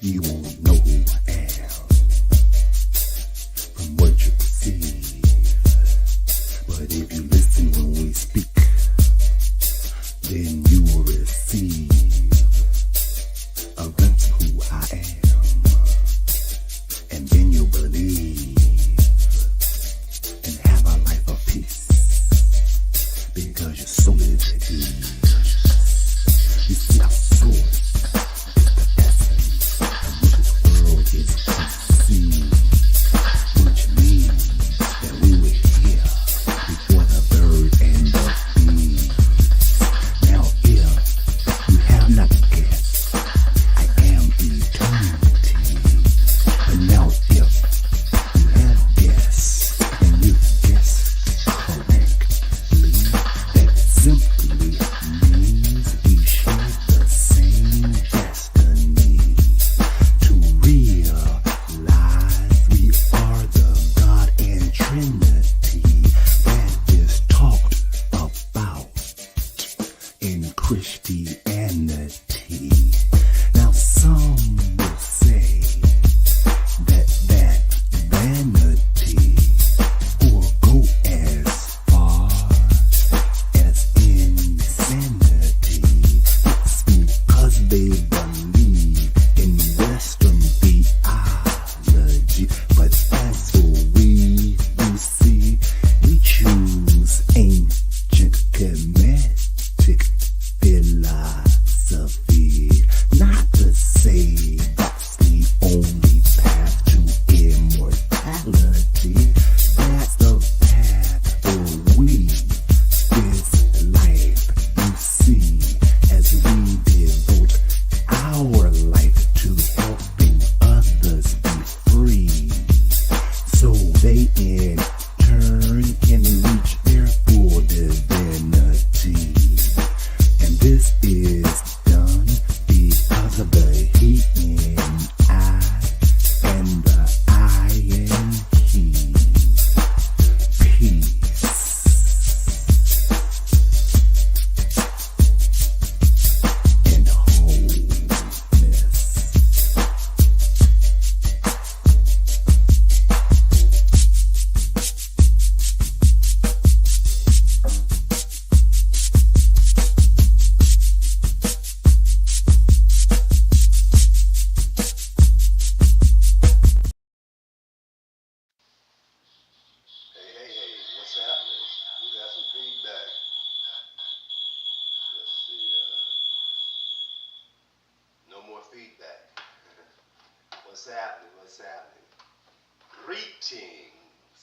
You won't know who I am from what you perceive. But if you listen when we speak, then you will receive a glimpse of who I am. And then you'll believe and have a life of peace, because your soul is at ease. You see, our soul is the essence of which this world is conceived, which means that we were here before the bird and the bee. Now if you have not guessed, I am eternity. But now if you have guessed, and you've guessed correctly, that simply means we share the same destiny. To realize we are the God and Trinity that is talked about in Christianity. Now some will say that vanity, or go as far as insanity. It's because they believe in Western theology. But as for we, you see, we choose ancient Kemetic philosophy. Not to say that's the only path to immortality. That's the path for we, this life, you see, as we devote our life to helping others be free, so they in turn can reach their full divinity. And this is done because of the he in I and the I in he. Peace. And wholeness. Hey, what's happening? We got some feedback. Let's see, no more feedback. What's happening? Greetings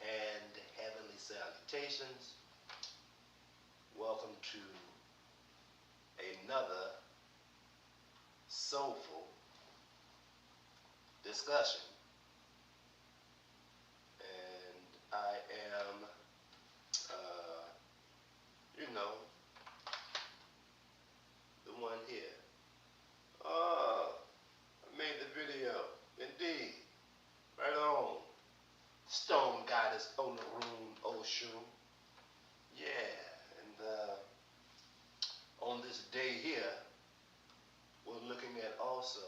and heavenly salutations. Welcome to another Soulful Discussion. And I am, the one here. Oh, I made the video. Indeed. Right on. Stone Goddess Olaroon Oshun. Yeah, and on this day here, we're looking at also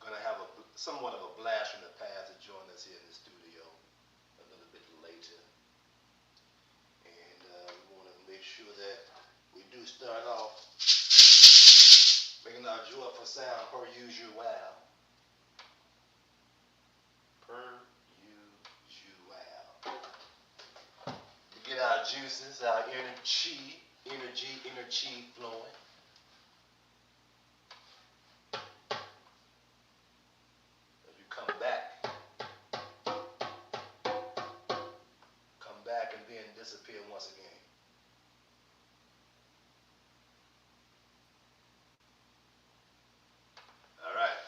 gonna have somewhat of a blast from the past to join us here in the studio a little bit later. And we want to make sure that we do start off making our joyful sound per usual. To get our juices, our inner chi flowing. As you come back and then disappear once again. All right.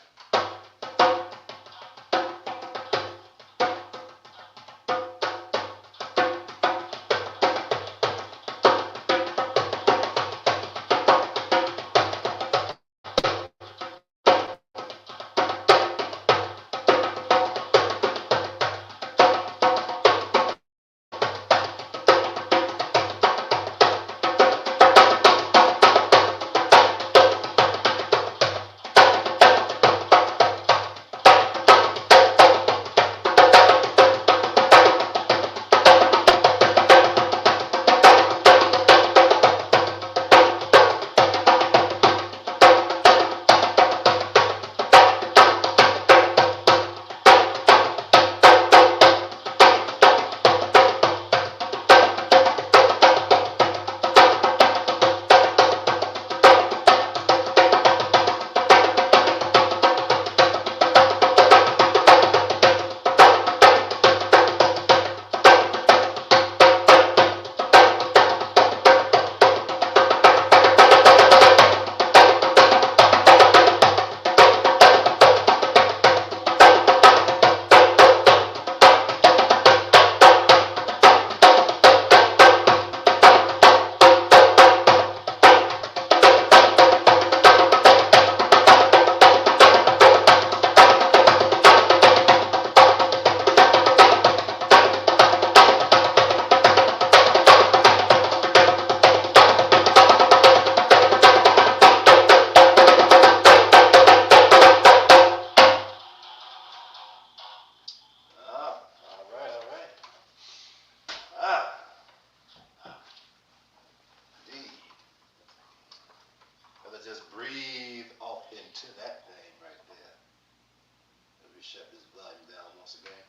me shut this volume down once again.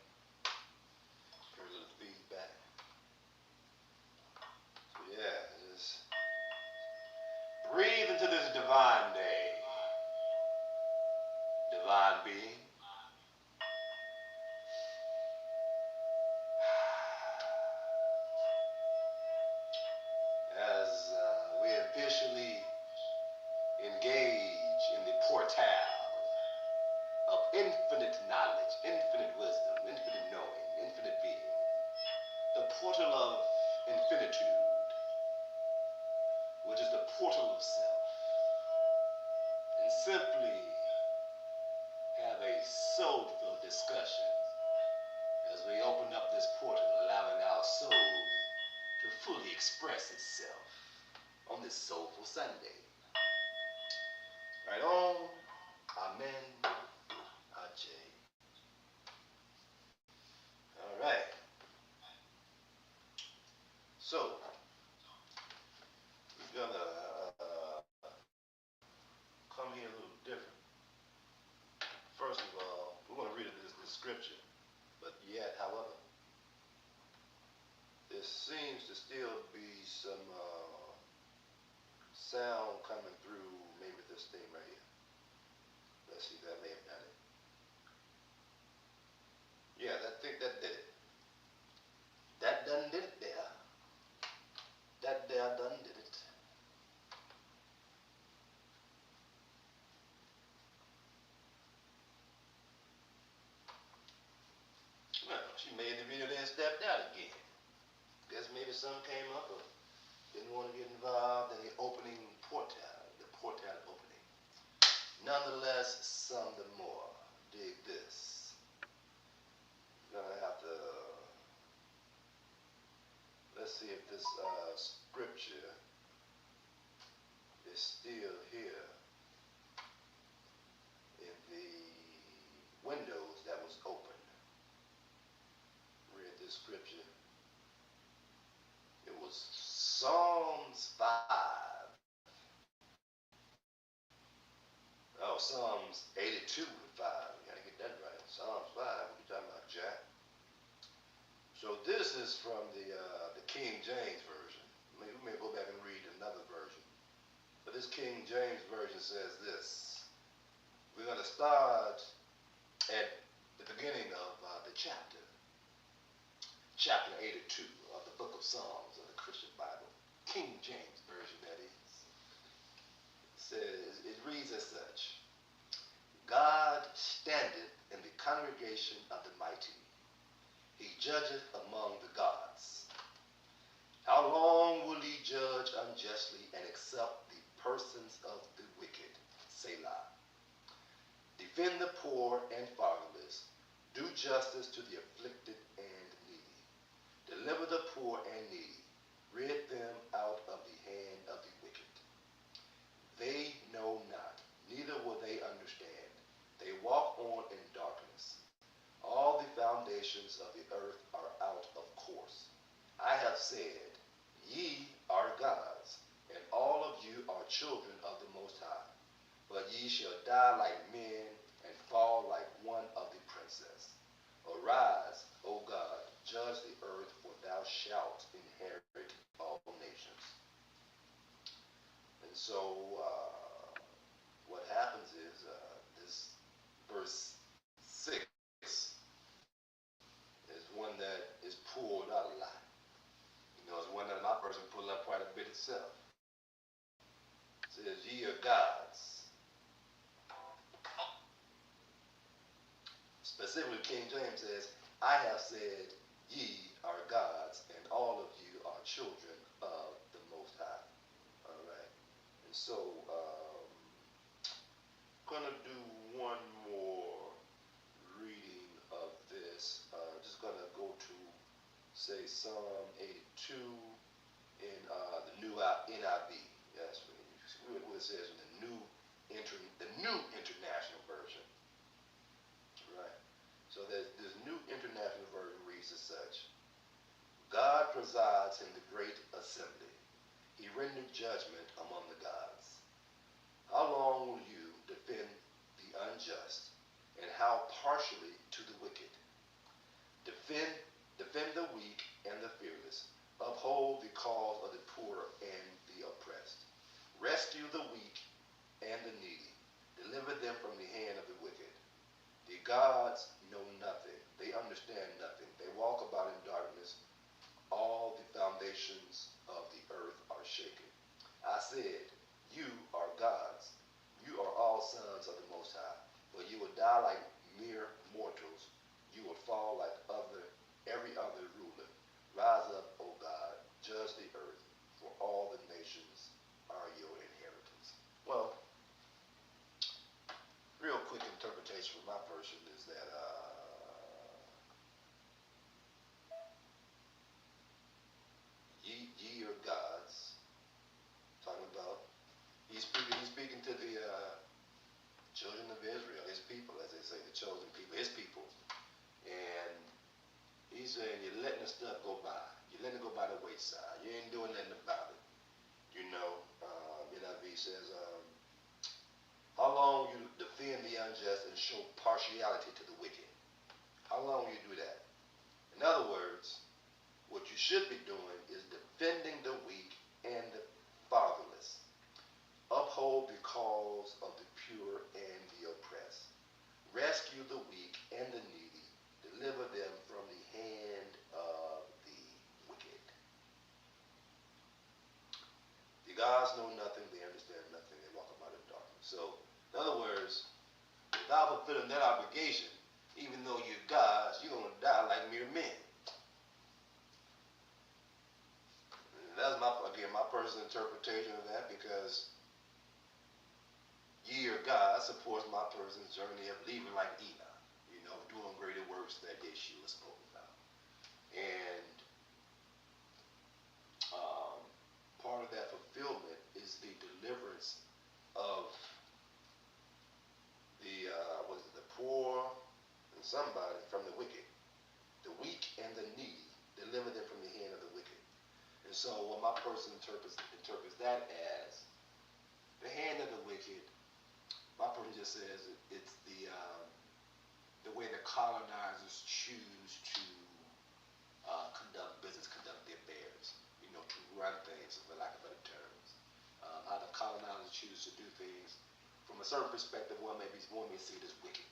Heard a little feedback. So yeah, just breathe into this divine day. Divine being. As we officially engage in the portal of infinite knowledge, infinite wisdom, infinite knowing, infinite being. The portal of infinitude, which is the portal of self. And simply have a soulful discussion as we open up this portal, allowing our soul to fully express itself on this Soulful Sunday. Right on. Amen. Ache. All right. So, we're going to come here a little different. First of all, we're going to read this scripture. But yet, however, there seems to still be some sound coming through maybe this thing right here. Let's see, that may have done it. Yeah, I think that did it. That done did it there. That there done did it. Well, she made the video then stepped out again. Guess maybe some came up or didn't want to get involved in the opening portal, the portal opening. Nonetheless, some the more. Dig this. Gonna have to, let's see if this scripture is still here in the windows that was open. Read this scripture. It was Psalms 5. Oh, Psalms 82 and 5. You gotta get that right. Psalms 5. What are you talking about, Jack? So this is from the King James version. We may go back and read another version. But this King James version says this. We're going to start at the beginning of the chapter 82 of the book of Psalms of the Christian Bible. King James version, that is. It says, it reads as such. God standeth in the congregation of the mighty. He judgeth among the gods. How long will he judge unjustly and accept the persons of the wicked? Selah. Defend the poor and fatherless. Do justice to the afflicted and needy. Deliver the poor and needy. Rid them out of the hand of the wicked. They know not, neither will they understand. They walk on in darkness. All the foundations of the earth are out of course. I have said, ye are gods, and all of you are children of the Most High. But ye shall die like men and fall like one of the princes. Arise, O God, judge the earth, for thou shalt inherit all nations. And so what happens is this verse 6 is one that is pulled out a lot. You know, it's one that my person pulled up quite a bit itself. It says, ye are gods. Specifically, King James says, I have said, ye are gods, and all of you are children of the Most High. All right. And so, gonna do one more reading of this. Just gonna go to, say, Psalm 82 in the new NIV. That's what it says in the new international version. Right. So this new international version reads as such. God presides in the great assembly. He rendered judgment among the gods. How long will you defend the unjust and how partially to the wicked. Defend the weak and the fearless. Uphold the cause of the poor and the oppressed. Rescue the weak and the needy. Deliver them from the hand of the wicked. The gods know nothing. They understand nothing. They walk about in darkness. All the foundations of the earth are shaken. I said, you are gods. You are all sons of the Most High. But you will die like mere mortals. You will fall like every other ruler. Rise up, O God, judge the earth, for all the nations are your inheritance. Well, real quick interpretation from my version is that ye are gods. Talking about he's speaking to the children of Israel, his people, as they say, the chosen people, his people, and he's saying you're letting the stuff go by. You're letting it go by the wayside. You ain't doing nothing about it. You know, NIV says, how long will you defend the unjust and show partiality to the wicked? How long will you do that? In other words, what you should be doing is defending the weak and the fatherless. Uphold the cause of the pure and the oppressed. Rescue the weak and the needy. Deliver them from the hand of the wicked. The gods know nothing, they understand nothing, they walk about in darkness. So, in other words, without fulfilling that obligation, even though you're gods, you're going to die like mere men. And that's my personal interpretation of that, because ye are God supports my person's journey of leaving like Enoch, doing greater works that Yeshua spoke about. And part of that fulfillment is the deliverance of the poor and somebody from the wicked, the weak and the needy. Deliver them from the hand of the wicked. And so, what my person interprets that as the hand of the wicked. My person just says it's the way the colonizers choose to conduct business, conduct their affairs, to run things, for lack of better terms. How the colonizers choose to do things from a certain perspective, one may see it as wicked.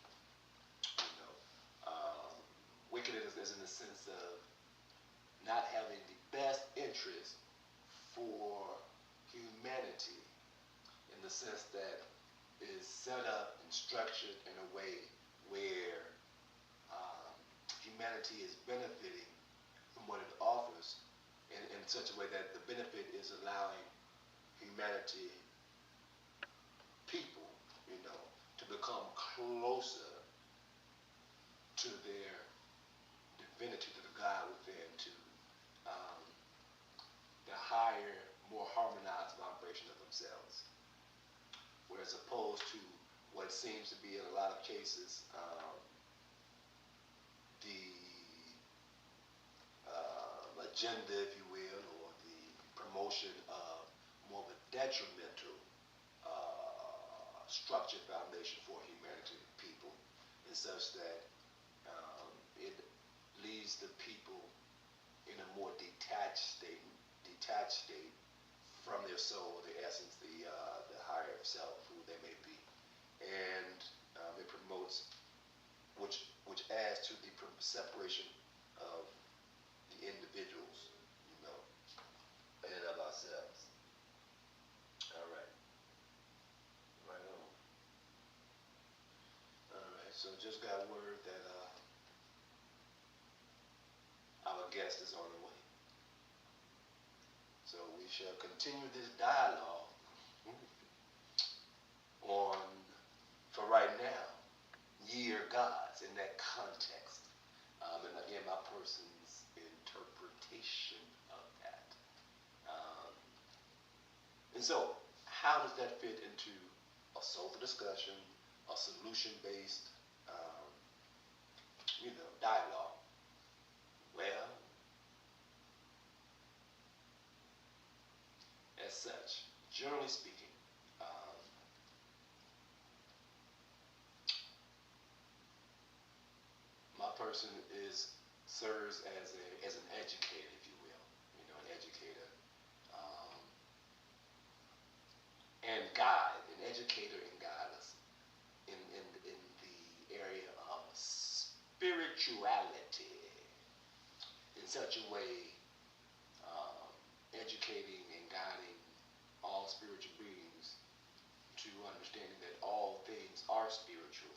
Wicked is in the sense of not having the best interest for humanity, in the sense that is set up and structured in a way where humanity is benefiting from what it offers in such a way that the benefit is allowing humanity, people, to become closer to their divinity, to the God within, to the higher, more harmonized vibration of themselves. Whereas opposed to what seems to be in a lot of cases the agenda, if you will, or the promotion of more of a detrimental structured foundation for humanity, people, in such that it leaves the people in a more detached state from their soul, their essence, the higher self, who they may be, and it promotes, which adds to the separation of the individuals, and of ourselves. All right, right on. All right, so just got word that our guest is on the way. So we shall continue this dialogue on, for right now, ye are gods in that context. And again, my person's interpretation of that. And so, how does that fit into a soulful discussion, a solution-based, dialogue? Well, as such, generally speaking, person serves as an educator, if you will, an educator, um, and guide, an educator and guide us in the area of spirituality in such a way, educating and guiding all spiritual beings to understanding that all things are spiritual,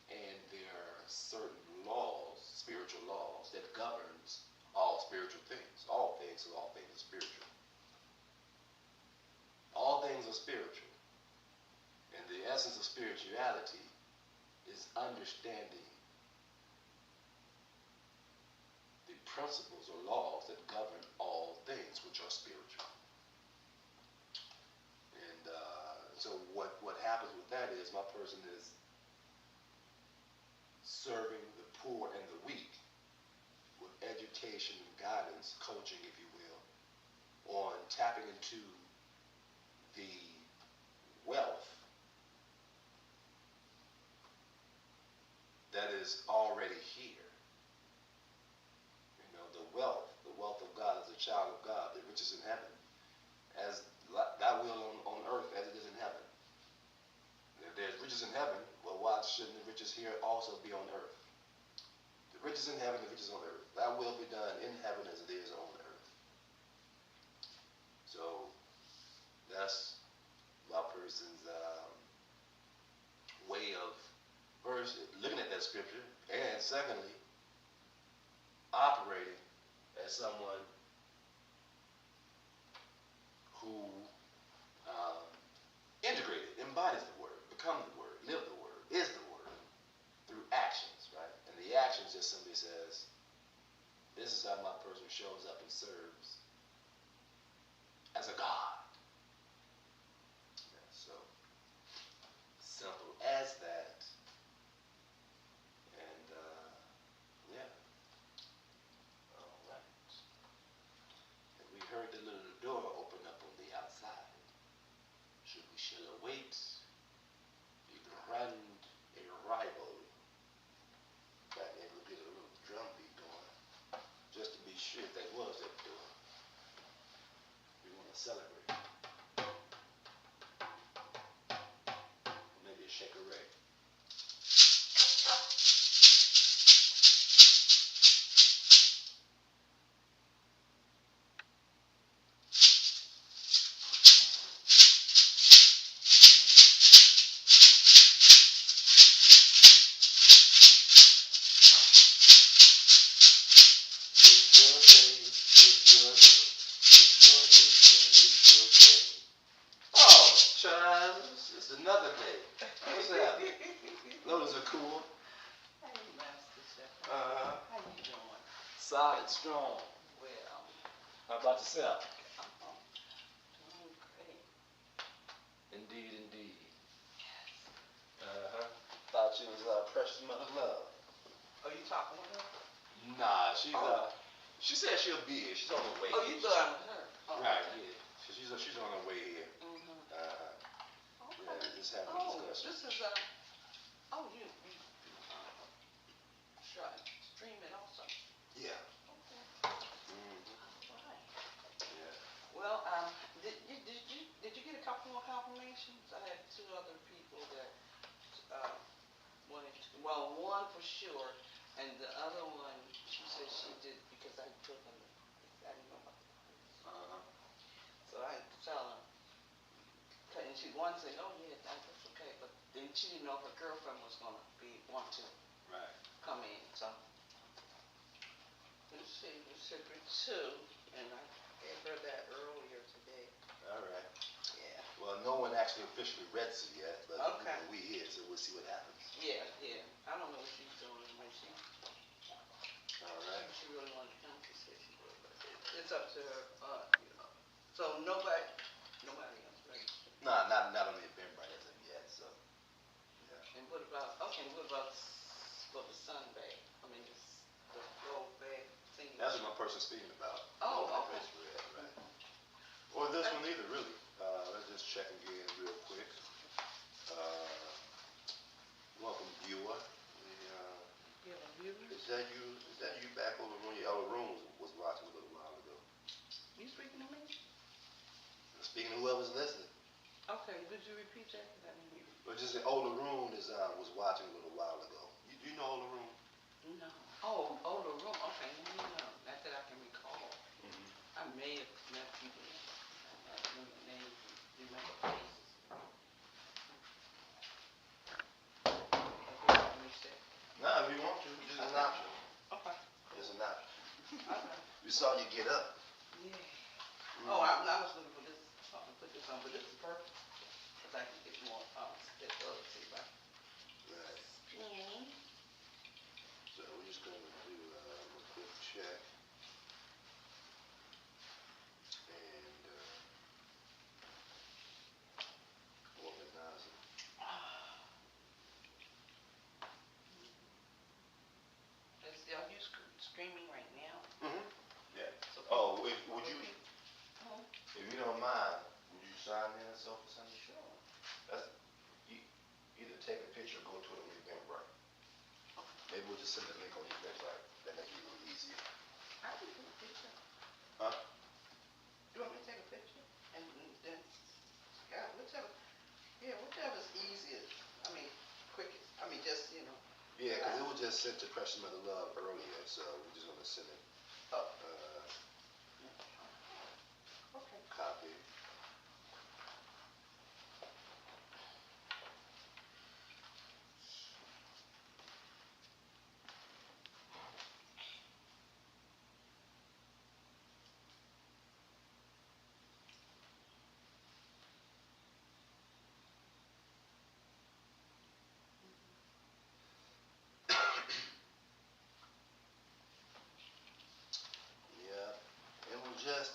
and there are certain laws, spiritual laws, that governs all spiritual things. All things are spiritual. All things are spiritual. And the essence of spirituality is understanding the principles or laws that govern all things which are spiritual. And so what happens with that is my person is serving the poor and the weak with education and guidance, coaching, if you will, on tapping into the wealth that is already here. The wealth of God as a child of God, the riches in heaven, as thy will on earth as it is in heaven. If there's riches in heaven, well, why shouldn't the riches here also be on earth? The riches in heaven, the riches on earth. Thy will be done in heaven as it is on earth. So that's my person's way of first looking at that scripture, and secondly, operating as someone who integrated, embodies the word, becomes the word, live the word, is the word, through actions, right? And the actions just simply says, this is how my person shows up and serves as a God. Yeah, so, simple as that. And, yeah. All right. And we heard the little door open up on the outside. Should we shall await the grand arrival? Back then we'll get a little drum beat going, just to be sure that was that door. We want to celebrate. Maybe a shakerette. It's another day. What's happening? Lotus are cool. Hey, Master Ashep. Uh-huh. How you doing? Solid, strong. Well, How about yourself? I'm doing great. Indeed, indeed. Uh-huh. Thought you was precious mother love. Are you talking with her? Nah, she said she'll be here. She's on the way. Oh, you thought with her? Oh, Right, okay. yeah. She's on her way here. Mm-hmm. Yeah, Okay. just having a discussion. This is you stream it also. Yeah. Okay. Mm-hmm. All right. Yeah. Well, did you get a couple more confirmations? I had two other people that wanted to, well, one for sure, and the other one, she said she did because I took them. I didn't know about the quiz. Uh-huh. So I had to tell her. And she one said, oh yeah, that's okay, but then she didn't know if her girlfriend was gonna want to Right. come in. So let's see, we said for two, and I gave her that earlier today. All right. Yeah. Well, no one actually officially read it yet, but Okay. we here, so we'll see what happens. Yeah. I don't know what she's doing when she. All right. She really wanted to come. She said she would, but it's up to her. So nobody else, right? Nah, not on the Eventbrite as of yet. So. Yeah. And what about for the Sunday? I mean, the gold bag thing. That's what my person's speaking about. Oh, No okay. official read, right. Or this one either, really. Let's just check again real quick. Welcome, viewer. You have a viewer? This that you back over when your other room was watching a little while ago? You speaking to me? Speaking of whoever's listening. Okay, could you repeat that? Because I didn't hear you. But just the older room was watching a little while ago. You know older room? No. Oh, the room. Okay, no. Not that I can recall. I may have met people that I remember names and remember faces. Let me say. No, if you want to, just an option. Okay. Just an option. Okay. We saw you get up. Yeah. Oh, I was looking for this. Put this on, but this is perfect because I can get more stability, right? Right. Spinning. So we're just going to do a quick check. And organize it. Are you screaming right now? Yeah. So Would you, if you don't mind, would you sign in at Soulful Sunday? Sure. That's, either take a picture or go to an Eventbrite. Maybe we'll just send a link on the Eventbrite. That makes it a little easier. I can take a picture. Huh? You want me to take a picture? And then, yeah, whichever's easiest. I mean, quickest. I mean, just, Yeah, because it was just sent to Precious Mother Love earlier, so we're just going to send it. Okay. Copy. Yeah. And we're just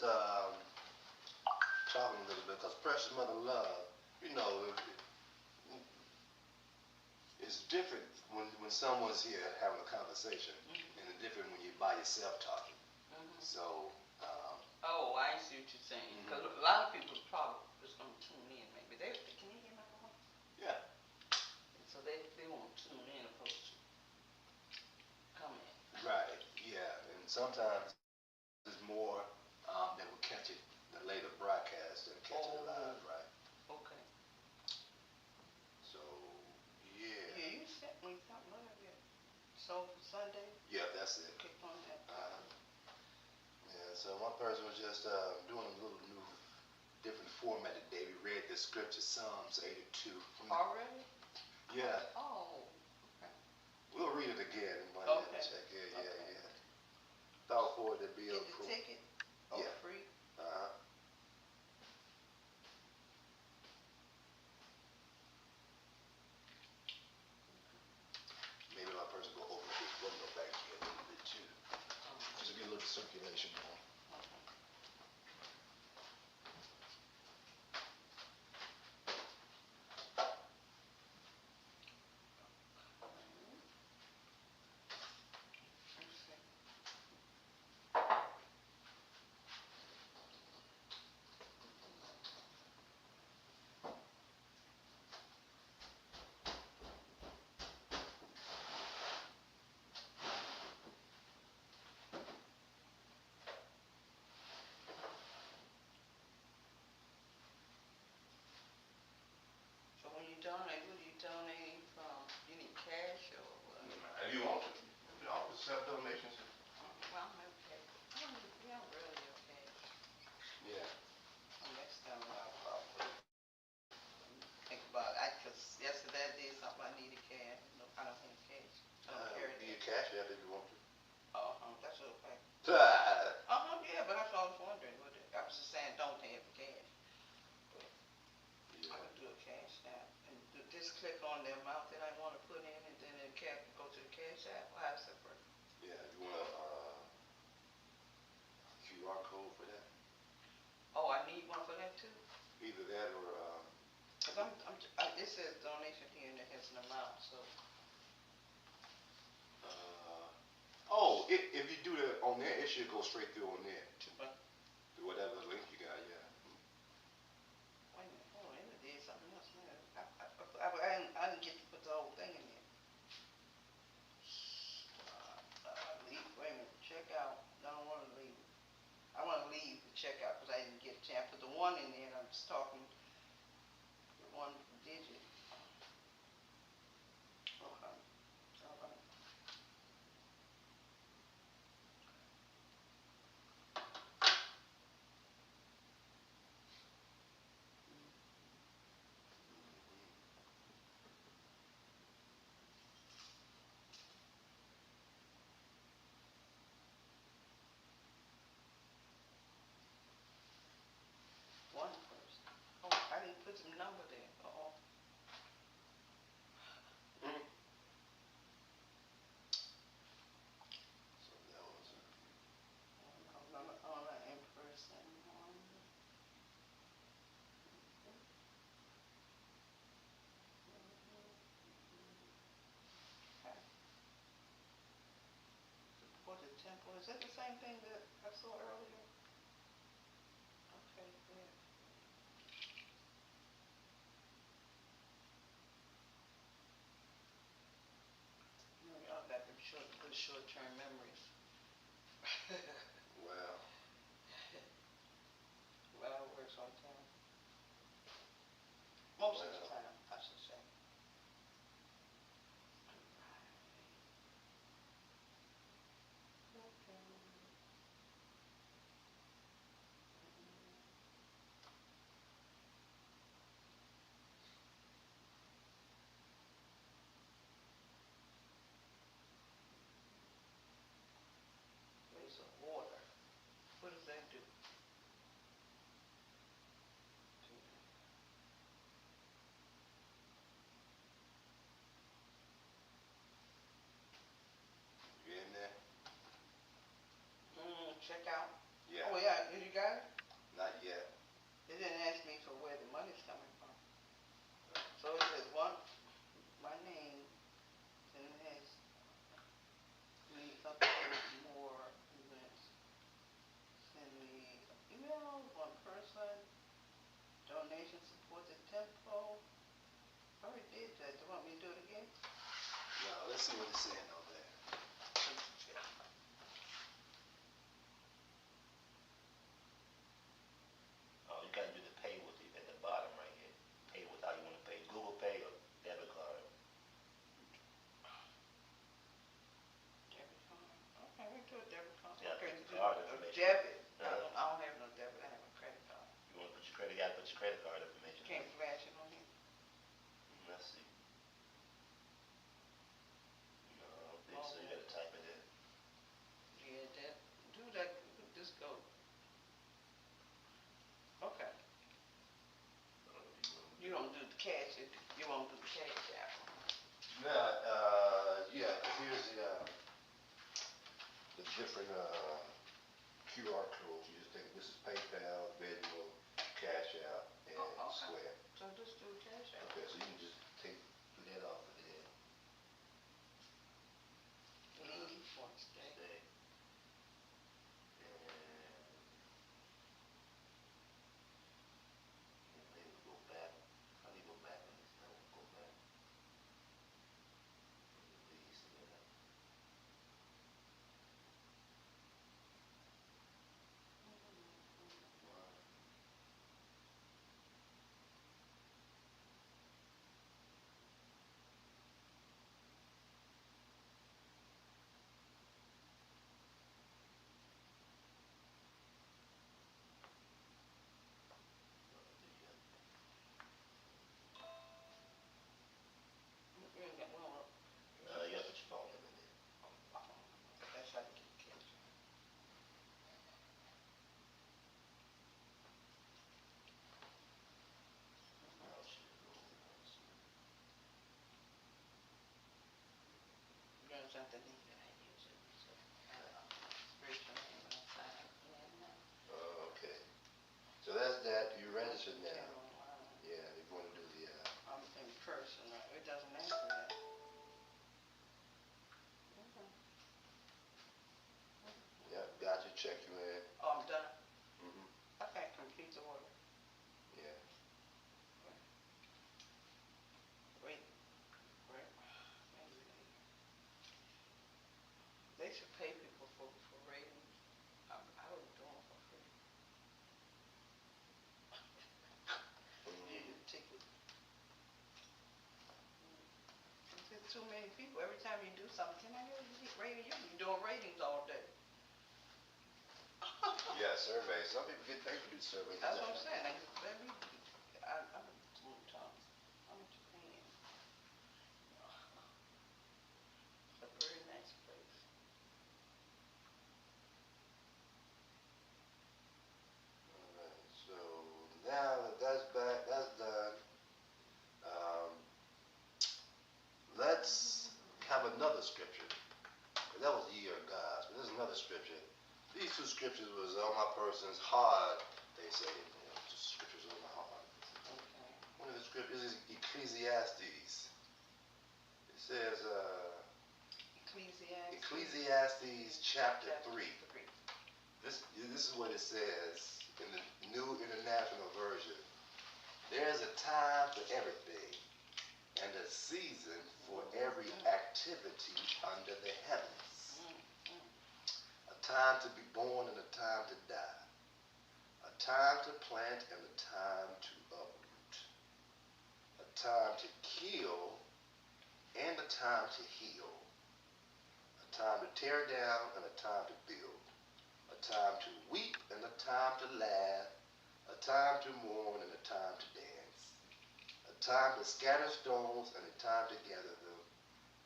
talking a little bit because Precious Mother Love, it's different when someone's here having a conversation, and it's different when you're by yourself talking. So. I see what you're saying. Because a lot of people probably just going to tune in. Maybe can you hear my voice? Yeah. And so they won't tune in opposed to come in. Right. Yeah. And sometimes there's more that will catch it the later broadcast than catch it live. Right. Okay. So. Yeah. Yeah, you sent me something earlier. Soulful Sunday. Yeah, that's it. Click on that. Yeah, so one person was just doing a little new, different format today. We read the scripture, Psalms 82. Already? Yeah. Oh, okay. We'll read it again. Okay. Check. Yeah. Thought for it to be Get the ticket? Yeah. Free? Maybe my person go open this window back here a little bit too. Just to get a little circulation going. So when you donate, what are you donating from? You need cash or what? If you want to. You know, accept donations. Well, I'm okay. We don't really do cash. Yeah. Next time I'll probably think about it. Because yesterday I did something I needed cash. No, I don't need cash. I don't carry You that. cash out if you want to. That's okay. Ah. Yeah, but that's all I was wondering. I was just saying don't pay it for cash. But I can do a cash app. And just click on the amount that I want to put in and then it go to the cash app. Well, how does that work? Yeah, you want a QR code for that? Oh, I need one for that too? Either that or Because it says donation here and it has an amount, so. if you do that on there, it should go straight through on there. But, Through whatever link you got, yeah. wait a minute, hold on, it did something else, man. I didn't get to put the whole thing in there. Was that the same thing that I saw earlier? Okay, good. You know, y'all got them good short-term memories. Well, Well, it works on time. Most of the Well. time, I should say. Place of order. What does that do? you in there? Check out. Yeah. Oh yeah, you got it? Not yet. It didn't ask me for where the money's coming from. So it says my name, and it has me upload more events. Send me email, one person, donation support the tempo. I already did that. Do you want me to do it again? No, let's see what it's saying over there. Oh, you gotta do the pay with it at the bottom right here. Pay with how you want to pay. Google Pay or debit card. Debit card. Okay, we do a debit card. Yeah, Okay, the card information. debit. Uh-huh. I don't have no debit. I have a credit card. You want to put your credit? You gotta put your credit card information. Can't flash it on here. Let's see. No, I don't think so. You gotta type it in. Yeah, do that. Just go. Okay. You don't do the cash. You won't do the cash app. No, yeah. 'Cause here's the different QR codes. You just think this is PayPal, Venmo, Cash App, and Okay. Square. So just do cash app. Okay, so you can just do that off of there. Leave for stay. Stay. And then we go back. How do you go back on this? No, go back. Release, yeah. You gotta put your phone number in there. That's how to get cash. Oh, shit. There's something that I use it. So, spiritual name and I sign up in now. Oh, okay. So that's that. You registered now. Tell online. Yeah, you're going to do the. I'm in person. It doesn't answer that. Yeah, got you. Check you in. Oh, I'm done. Mhm. Okay, complete the order. Yeah. Wait. They should pay people for ratings. I would do them for free. You get a ticket. There's too many people. Every time you do something, can I really get rating? You be doing ratings all day. Yeah, surveys. Some people get paid to do surveys. That's what I'm saying. I'm smooth tongue. How much you paying? It's a very nice place. Alright, so now that that's back, that's done. Let's have another scripture. That was the year of God's, but there's another scripture. These two scriptures was on my person's heart. They say, just scriptures on my heart. Okay. One of the scriptures is Ecclesiastes. It says, Ecclesiastes. Ecclesiastes chapter 3. This is what it says in the New International Version. There's a time for everything and a season for every activity under the heavens. A time to be born and a time to die. A time to plant and a time to uproot. A time to kill and a time to heal. A time to tear down and a time to build. A time to weep and a time to laugh. A time to mourn and a time to dance. A time to scatter stones and a time to gather them.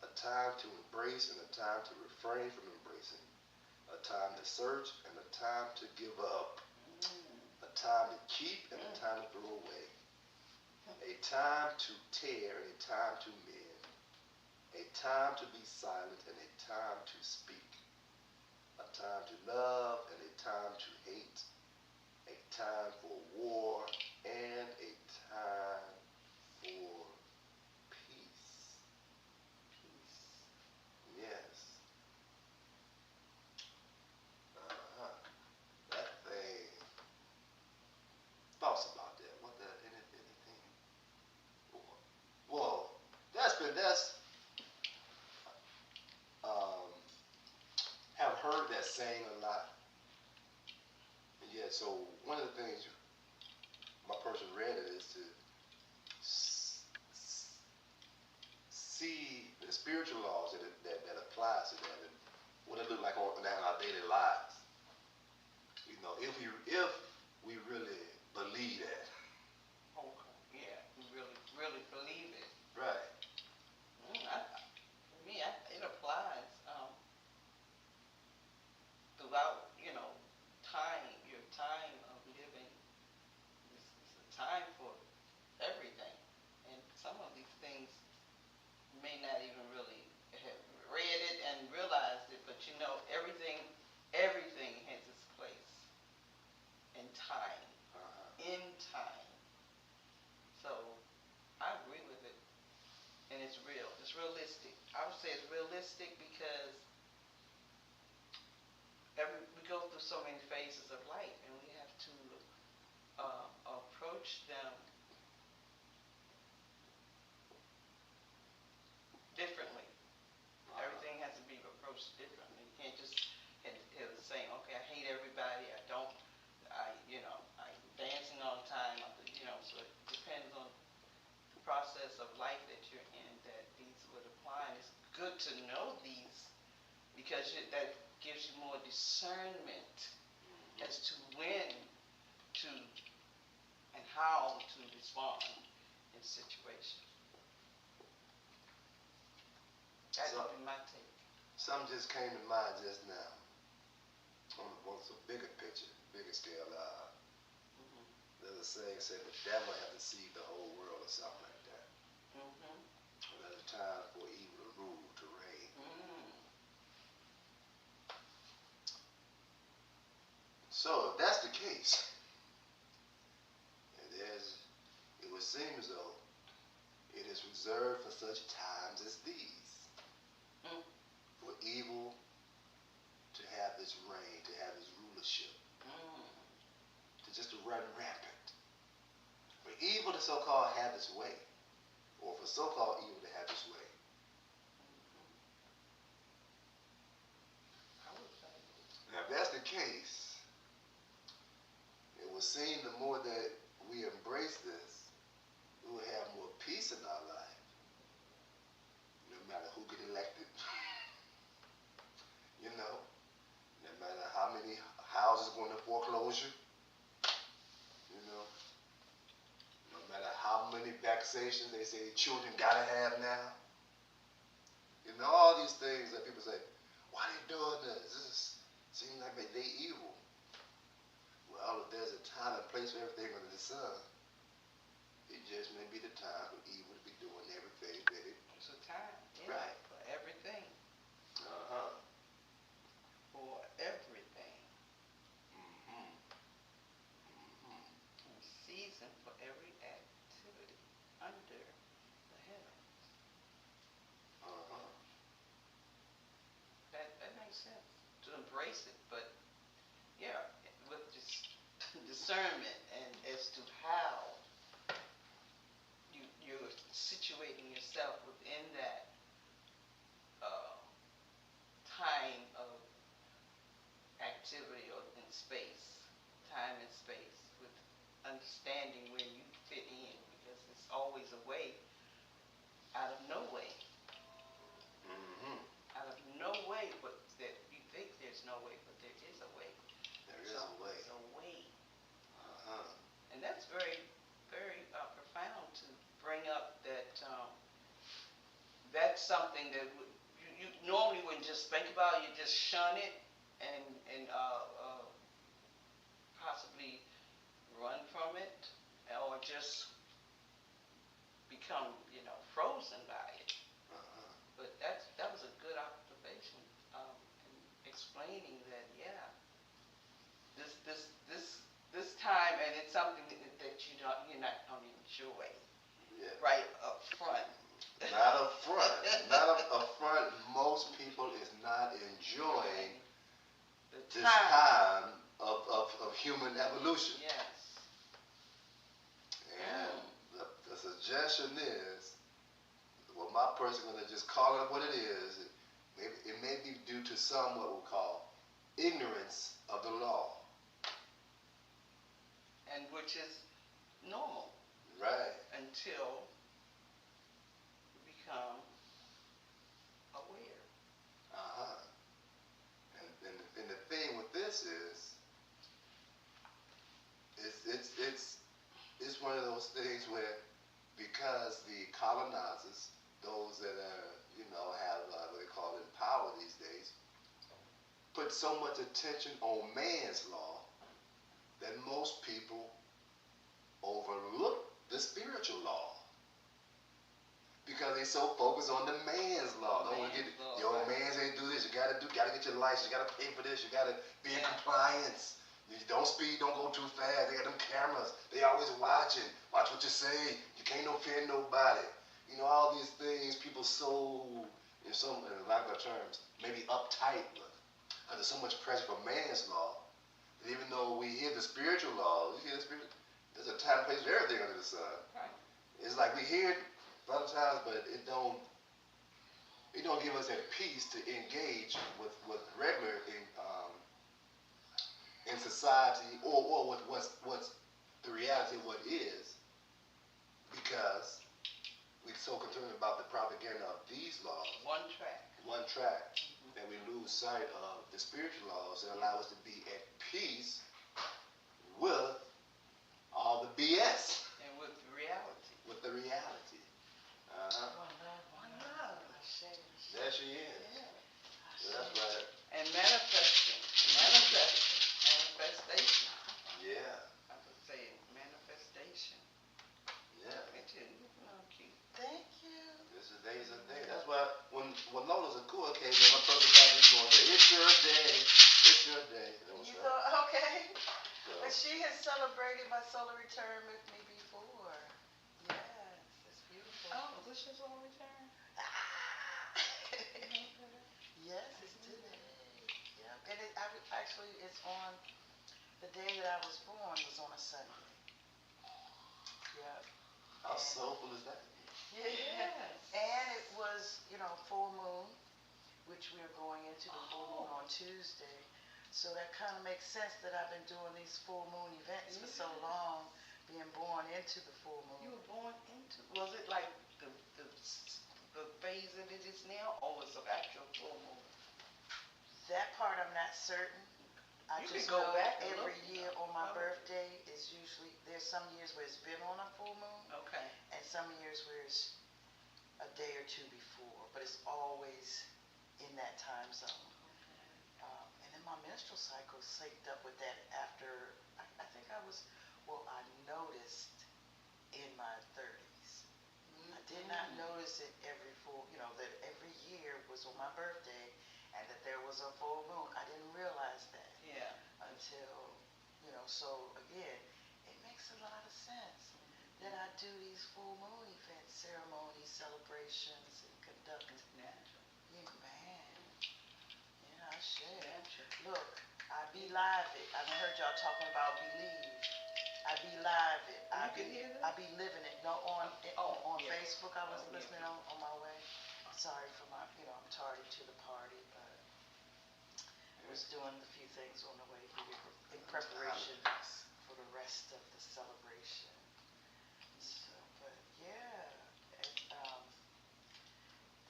A time to embrace and a time to refrain from embracing. A time to search and a time to give up. A time to keep and a time to throw away. A time to tear and a time to mend. A time to be silent and a time to speak. A time to love and a time to hate. A time for war and a time for peace. Peace. Yes. That thing. Thoughts about that? What that? Anything? Well, have heard that saying a lot. And yet, so one of the things my person read it is to see the spiritual laws that applies to that and what it look like in our daily lives. You know, if we really believe that. Okay. Yeah, we really believe it. Right. It applies throughout, time, your time of living. It's a time for everything. And some of these things may not even really have read it and realized it, but everything has its place in time. In time. So I agree with it. And it's real. It's realistic. I would say it's realistic because we go through so many phases of life, and we have to approach them differently. Everything has to be approached differently. You can't just have the same. Okay, I hate everybody. I'm dancing all the time. So it depends on the process of life that you're in that these would apply. And it's good to know these because that gives you more discernment as to when to and how to respond in situations. That would be my take. Something just came to mind just now. On some bigger picture, bigger scale. There's a saying said the devil has deceived the whole world or something like that. There's a time for evil to rule, to reign. So if that's the case, it would seem as though it is reserved for such times as these. For evil to have its reign, to have its rulership, to run rampant. For evil to so-called have its way, or for so-called evil to have its way. Now, if that's the case, it would seem the more that we embrace this, we will have more peace in our life, no matter who get elected. No matter how many houses go into foreclosure, no matter how many vaccinations they say children gotta have now. All these things that people say, why are they doing this? This seems like they evil. Well, if there's a time and place for everything under the sun, it just may be the time for evil to be doing everything that it. It's a time, right, for everything. For everything. A season for every activity under the heavens. That embrace it. But yeah, with discernment and as to how you're situating yourself within that time of activity or in space, time and space, with understanding where you fit in, because it's always a way out of no way. Mm-hmm. Out of no way, but that you think there's no way, but there is a way. There is a way. There's a way. Uh-huh. And that's very, very profound to bring up that that's something that you normally wouldn't just think about. You just shun it and possibly run from it, or just become, frozen by it. Uh-huh. But that was a good observation, in explaining that, yeah, this time, and it's something that you're not going to enjoy. Yeah. Right up front. Not up front. Not up front. Most people is not enjoying this time of human evolution. Yes. And the suggestion is, well, my person going to just call it what it is. It may be due to some what we'll call ignorance of the law. And which is normal. Right. Until you become aware. Uh-huh. And the thing with this is, it's one of those things where, because the colonizers, those that are, have what they call it power these days, put so much attention on man's law that most people overlook the spiritual law. Because they so focused on the man's law. Don't forget, your man say do this, you gotta get your license, you gotta pay for this, you gotta be in compliance. You don't speed, don't go too fast. They got them cameras. They always watching. Watch what you say. You can't offend nobody. All these things people so, in lack of terms, maybe uptight with. Because there's so much pressure for man's law that even though we hear the spiritual law, there's a time and place for everything under the sun. Right. It's like we hear it sometimes, but it don't give us that peace to engage with regular in society or with what's the reality of what is, because we're so concerned about the propaganda of these laws. One track. That we lose sight of the spiritual laws that allow us to be at peace with all the BS. And with reality. With the reality. Uh-huh. One love. There she is. Yeah. That's right. And manifestation. Yeah. I would say manifestation. Yeah. Thank you. This is days of day. That's why when Lola's a cool came in, my person got this going, say, it's your day. It's your day. You thought, okay. So, But she has celebrated my solar return with me before. Yes, it's beautiful. Oh, is this your solar return? Yes, it's today. Yep. And it's on the day that I was born was on a Sunday. Yep. how soulful is that? Yes. And it was, full moon, which we are going into the full moon on Tuesday. So that kind of makes sense that I've been doing these full moon events for so long, being born into the full moon. You were born into, was it like the phase that it is now, or was it actual full moon? That part I'm not certain. I just know every year on my birthday is usually, there's some years where it's been on a full moon. Okay. And some years where it's a day or two before, but it's always in that time zone. And then my menstrual cycle synced up with that after, I think I noticed in my 30s. I did not notice it every that every year was on my birthday and that there was a full moon. I didn't realize that. Yeah. Until, so again, it makes a lot of sense that I do these full moon events, ceremonies, celebrations, and conduct. Natural. Yeah, man. Yeah, I share. Natural. Look, live it. I've heard y'all talking about believe. I be live it. You can hear that? I be living it. No, on Yeah. Facebook. I was Oh, yeah. listening on my way. Sorry for my, I'm tardy to the party, but I was doing a few things on the way here in preparation for the rest of the celebration. So, but yeah,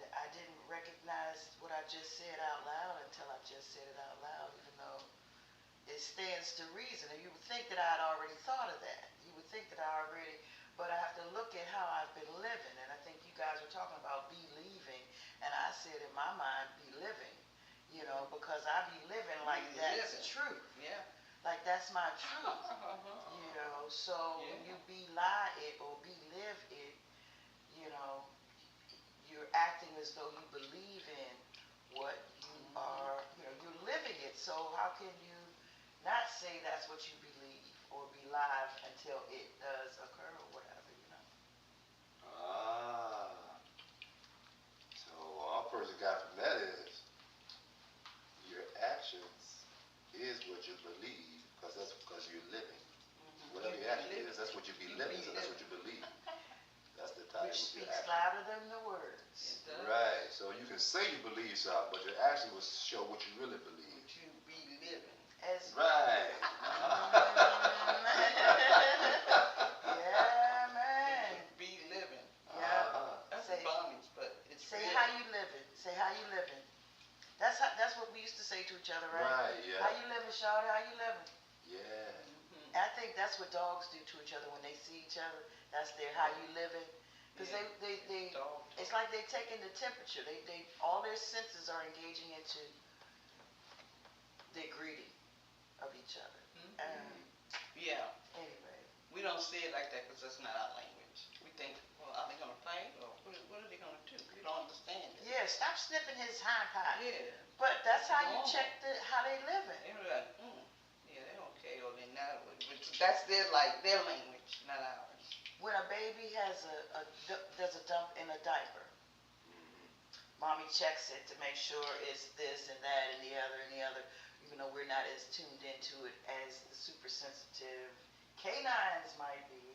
I didn't recognize what I just said out loud until I just said it out loud, even though it stands to reason. And you would think that I'd already thought of that. You would think that but I have to look at how I've been living. And I think you guys were talking about believing, and I said in my mind, be living, because I be living like that's truth. Yeah. Like that's my truth. So when you be lie it or be live it, you're acting as though you believe in what you are, you're living it. So how can you not say that's what you believe or be live until it does occur or whatever, So all a person got from that is your actions is what you believe, because you're living. Whatever your action is, that's what you be living, so that's what you believe. That's the title. Which speaks louder than the words. Right. So you can say you believe something, but your action will show what you really believe. What you be living. Right. Yeah, man. Be living. Yeah. That's the bombings, but it's say how you living. Say how you living. That's what we used to say to each other, right? Right. Yeah. How you living, shawty? How you living? Yeah. I think that's what dogs do to each other when they see each other. That's their how you living. Because they it's like they're taking the temperature. They all their senses are engaging into their greeting of each other. Yeah. Anyway. We don't say it like that because that's not our language. We think, well, are they going to fight or what are they going to do? We don't understand it. Yeah, stop sniffing his hind part. Yeah. But that's how you check how they living. They're like, yeah, they're okay or they're not. But that's their language, not ours. When a baby does a dump in a diaper, mommy checks it to make sure it's this and that and the other, even though we're not as tuned into it as the super sensitive canines might be.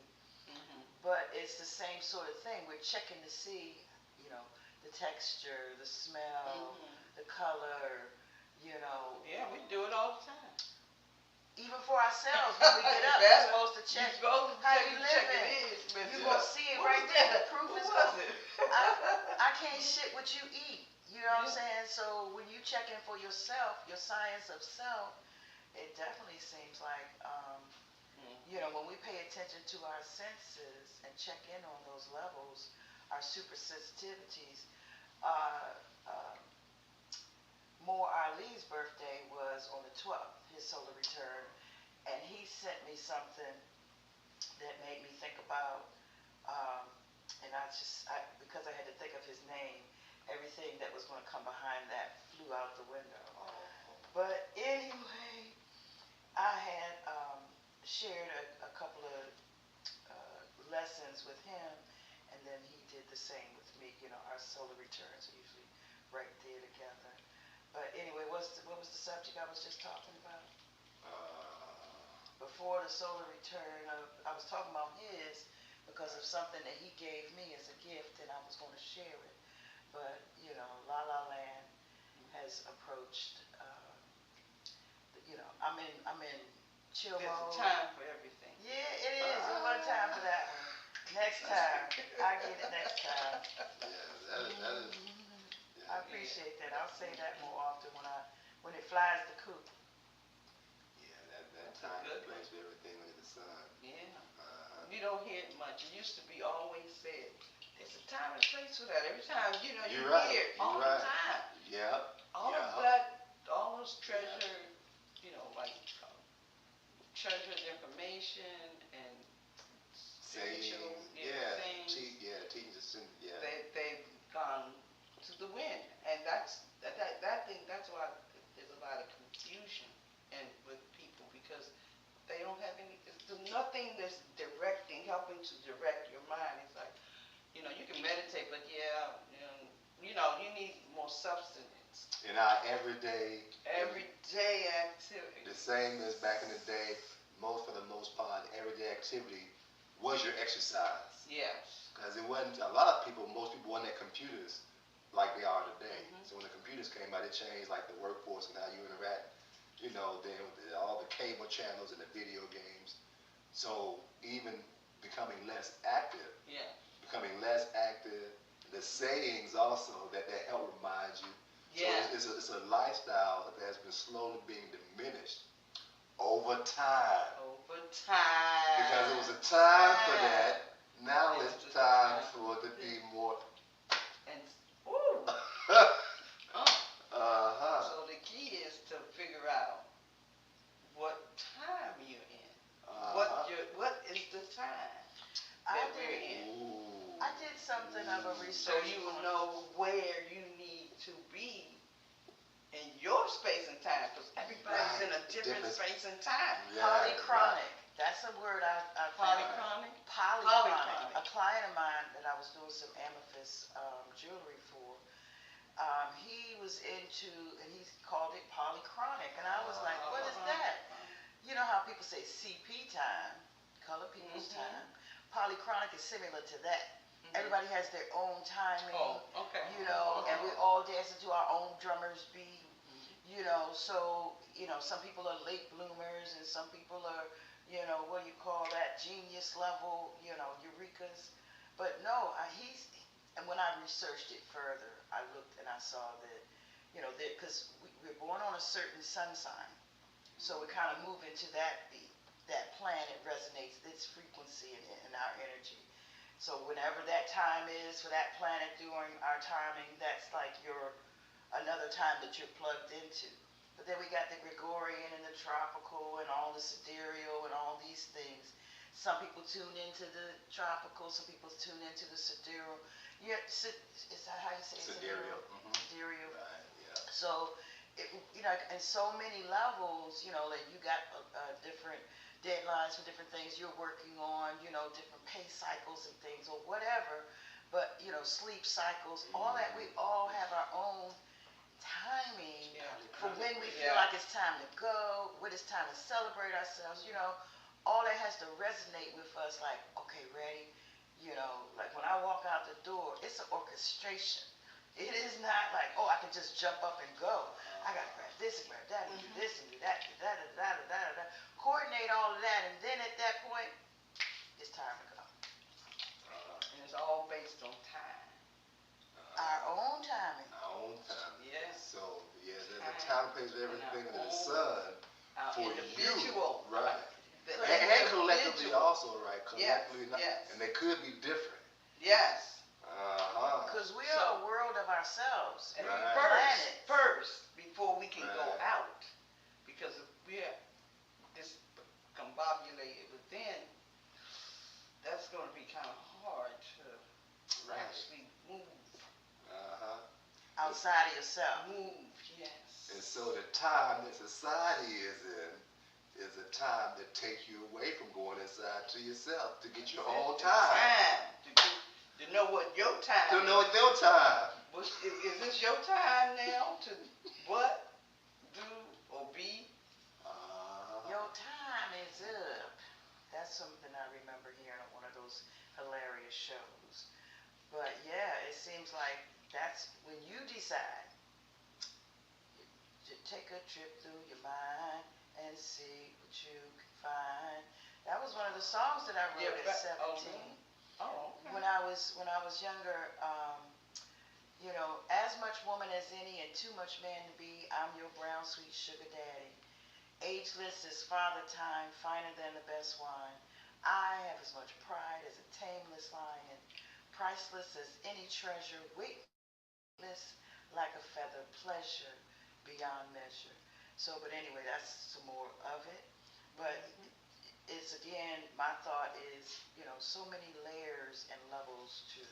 But it's the same sort of thing. We're checking to see, the texture, the smell, the color, Yeah, we do it all the time. Even for ourselves, when we get up, we're supposed to check how you living. You're going to see it right there. The proof is coming. I can't shit what you eat. You know what I'm saying? So when you check in for yourself, your science of self, it definitely seems like, when we pay attention to our senses and check in on those levels, our super sensitivities. More Ali's birthday was on the 12th, his solar return, and he sent me something that made me think about, and because I had to think of his name, everything that was going to come behind that flew out the window. But anyway, I had shared a couple of lessons with him, and then he did the same with me. Our solar returns are usually right there together. But anyway, what was the subject I was just talking about? Before the solar return, I was talking about his because of something that he gave me as a gift, and I was going to share it. But La La Land has approached. I'm in chill mode. There's a time for everything. Yeah, it is. There's one time for that one. Next time, I get it next time. Yeah, that is. I appreciate that. I'll say that more often when it flies the coop. Yeah, that time and place for everything under the sun. Yeah. You don't hear it much. It used to be always said, there's a time and place for that. Every time, you You're right. Hear it all the time. Yep. All of that, all those treasured, treasured information and spiritual things. Teachings. They've gone to the wind, and that's why there's a lot of confusion with people because they don't have there's nothing that's helping to direct your mind. It's like, you can meditate, but you need more substance. In our everyday Activity. the same as back in the day, for the most part, everyday activity was your exercise. Yes. Because it wasn't, most people weren't at computers like they are today. Mhm. So when the computers came out, it changed like the workforce and how you interact, then with all the cable channels and the video games. So even becoming less active, Yeah. the sayings also that help remind you. Yeah. So it's a lifestyle that has been slowly being diminished over time. Because it was a time for that. Now it's time for it to be more. And ooh. So the key is to figure out what time you're in. What is the time that we're in? Ooh. I did something of a research. So you will know where you need to be in your space and time, because everybody's in a different space and time. Yeah, polychronic. Right. That's a word I Polychronic? Polychronic. A client of mine that I was doing some amethyst jewelry for, he was into, and he called it polychronic. And I was like, what is that? You know how people say CP time, color people's time. Polychronic is similar to that. Everybody has their own timing. Oh, okay. And we all dance into our own drummer's beat. So, some people are late bloomers and some people are, what do you call that, genius level, eurekas. But no, and when I researched it further, I looked and I saw that, because we're born on a certain sun sign. So we kind of move into that beat. That planet resonates its frequency and our energy. So whenever that time is for that planet during our timing, that's like another time that you're plugged into. But then we got the Gregorian and the tropical and all the sidereal and all these things. Some people tune into the tropical, some people tune into the sidereal. Yeah, is that how you say it? Sidereal. Sidereal. Right, yeah. So, in so many levels, like you got different deadlines for different things you're working on, different pay cycles and things or whatever. But, sleep cycles, all that, we all have our own timing for when we feel like it's time to go, when it's time to celebrate ourselves, all that has to resonate with us like, okay, ready, like when I walk out the door, it's an orchestration. It is not like, oh, I can just jump up and go. I got to grab this and grab that and do this and do that, coordinate all of that, and then at that point, it's time to go. And it's all based on time. Our own timing. Yes. So, there's a time, place for everything under the sun for individual. You. Right. And collectively also, right? Collectively, yes. And they could be different. Yes. Because we are a world of ourselves. And right. first, before we can go out, because if we're discombobulated within, that's going to be kind of hard to actually move. Outside of yourself. Move, yes. And so the time that society is in is a time that takes you away from going inside to yourself to get your own time. To know what your time is. To know your time. Is this your time now to what, do, or be? Your time is up. That's something I remember hearing on one of those hilarious shows. But yeah, it seems like that's when you decide to take a trip through your mind and see what you can find. That was one of the songs that I wrote at 17. Okay. When I was younger, as much woman as any and too much man to be, I'm your brown sweet sugar daddy. Ageless as father time, finer than the best wine. I have as much pride as a tameless lion, priceless as any treasure, weightless like a feather, pleasure beyond measure. So, but anyway, that's some more of it. But it's again, my thought is, so many layers and levels to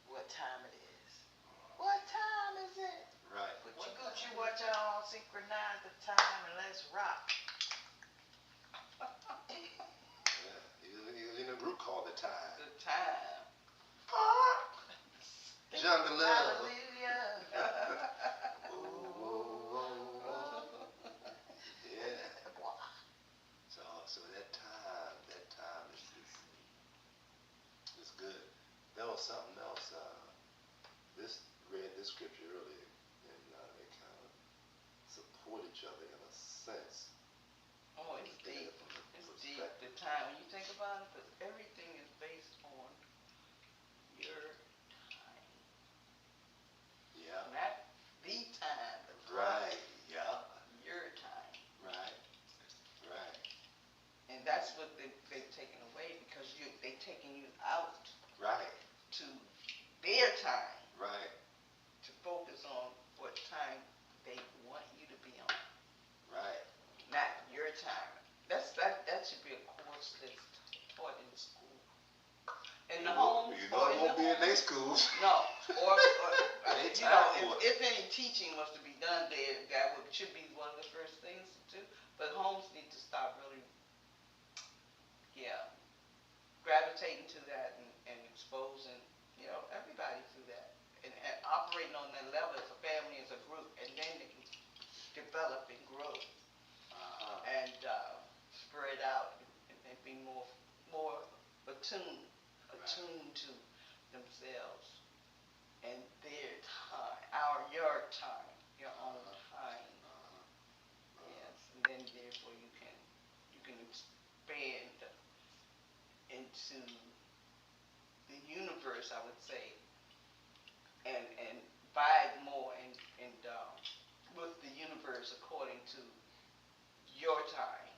what time it is. What time is it? Right. Put your Gucci watch on, synchronize the time, and let's rock. In a group called The Time. The Time. Jungle Love. Hallelujah. each other in a sense. Oh, it's Looking at deep. it from the It's deep. perspective. The time, when you think about it, because everything is based on your time. Yeah. Not the time. Right. Yeah. Your time. Right. Right. And that's what they've taken away, because they've taken you out Right. to their time Right. to focus on what time they want you to be on, Right. not your time. That should be a course that's taught in school. In the homes. You know it won't be in their schools. No, or They you know, time for it. if any teaching was to be done there, should be one of the first things to do. But homes need to stop really, gravitating to that and exposing, everybody to that, and operating on that level as a family, as a group, and then they can develop and grow and spread out and be more attuned to themselves and their time, your time, your own time. Yes, and then therefore you can expand into the universe, I would say, and vibe more and with the universe according to your time.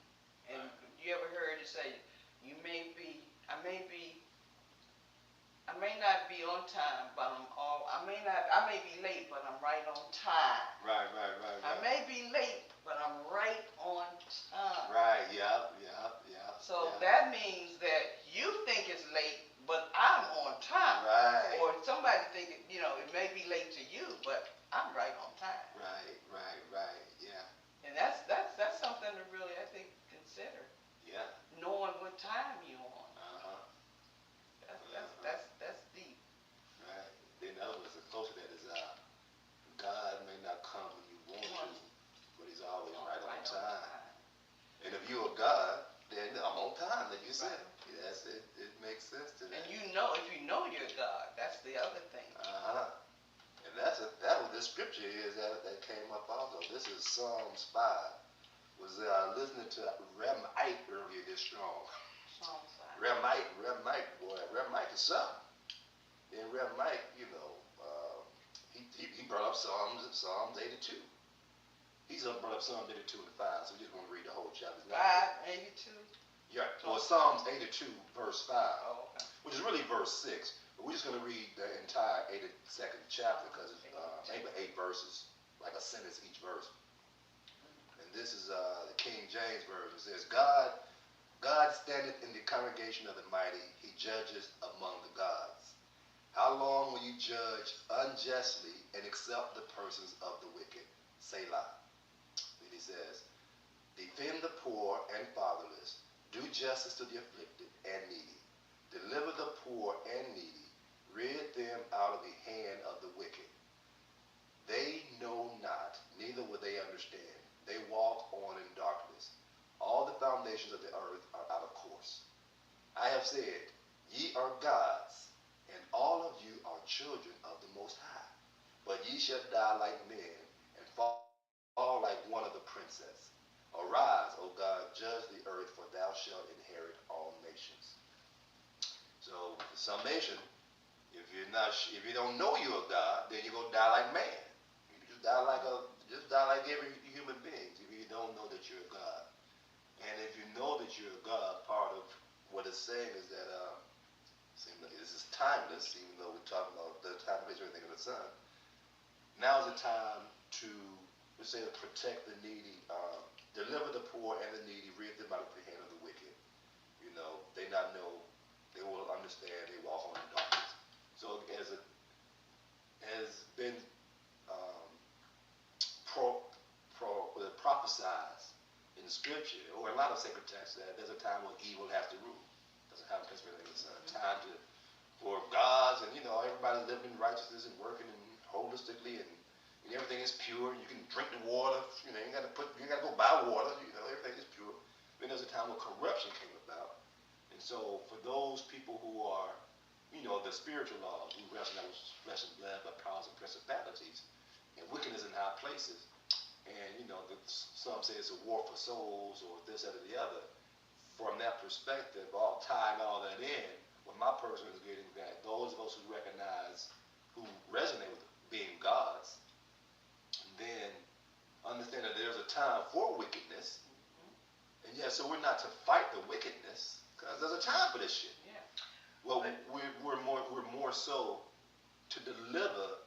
And you ever heard it say, I may not be on time, but I may be late, but I'm right on time. Right. I may be late, but I'm right on time. Right. Yeah. So that means that you think it's late, but I'm on time. Right. Or somebody think it may be late to you, but I'm right on time. Right. Yeah. And that's something to really, I think, consider. Yeah. Knowing what time you're on. That's deep. Right. Then the other one is close to that is God may not come when you want to, but He's always right on time. And if you're a God, then I'm on time, like you said. Right. Yes, it makes sense to that. And if you know you're God, that's the other thing. And that what this scripture is that came up also. This is Psalms 5. Was listening to Remite earlier this strong. Psalms 5. Remite, boy. Remite is something. And Remite, he brought up Psalms 82. He's brought up Psalms 82 and 5, so we just want to read the whole chapter. 5:82? Yeah, well, Psalms 82, verse 5, okay. Which is really verse 6. But we're just going to read the entire 82nd chapter because it's maybe 8 verses, like a sentence each verse. And this is the King James Version. It says, God standeth in the congregation of the mighty. He judges among the gods. How long will you judge unjustly and accept the persons of the wicked? Selah. Then he says, defend the poor and fatherless. Do justice to the afflicted and needy. Deliver the poor and needy. Rid them out of the hand of the wicked. They know not, neither will they understand. They walk on in darkness. All the foundations of the earth are out of course. I have said, ye are gods, and all of you are children of the Most High. But ye shall die like men, and fall like one of the princes. Arise, O God, judge the earth, for thou shalt inherit all nations. So, the summation, if you don't know you're a God, then you're gonna die like man. You just die like every human being if you don't know that you're a God. And if you know that you're a God, part of what it's saying is that this is timeless, even though we're talking about the time, place, everything in the sun. Now is the time to, let's say, to protect the needy, deliver the poor and the needy, rid them out of the hand of the wicked. They not know, they will understand, they walk on in darkness. So as it has been prophesied in the scripture, or a lot of sacred texts, that there's a time when evil has to rule. Doesn't have to be it's a time for gods and everybody living in righteousness and working and holistically and everything is pure. You can drink the water. You ain't got to go buy water. Everything is pure. Then there's a time when corruption came about, and so for those people who are, the spiritual laws, who wrestle not with flesh and blood, but powers and principalities and wickedness in high places, and and some say it's a war for souls or this, that, or the other. From that perspective, all tying all that in, what my person is getting that those of us who recognize, who resonate with being gods, then understand that there's a time for wickedness, and so we're not to fight the wickedness because there's a time for this shit. Yeah. Well, we're more so to deliver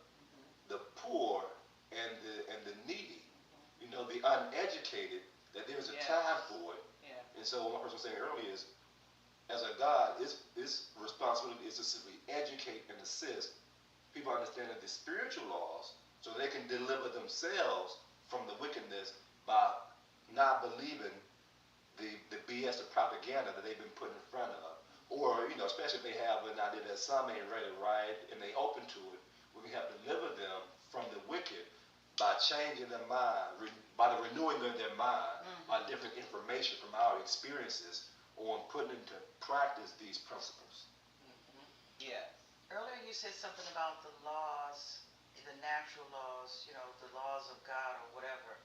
the poor and the needy, the uneducated, that there's a time for it. Yeah. And so what my person was saying earlier is, as a God, its responsibility is to simply educate and assist people understanding the spiritual laws so they can deliver themselves from the wickedness by not believing the BS, the propaganda that they've been put in front of. Or, especially if they have an idea that some ain't ready, right, and they open to it, we can help deliver them from the wicked by changing their mind, by the renewing of their mind, by different information from our experiences on putting into practice these principles. Yeah. Earlier you said something about the laws, the natural laws, the laws of God or whatever.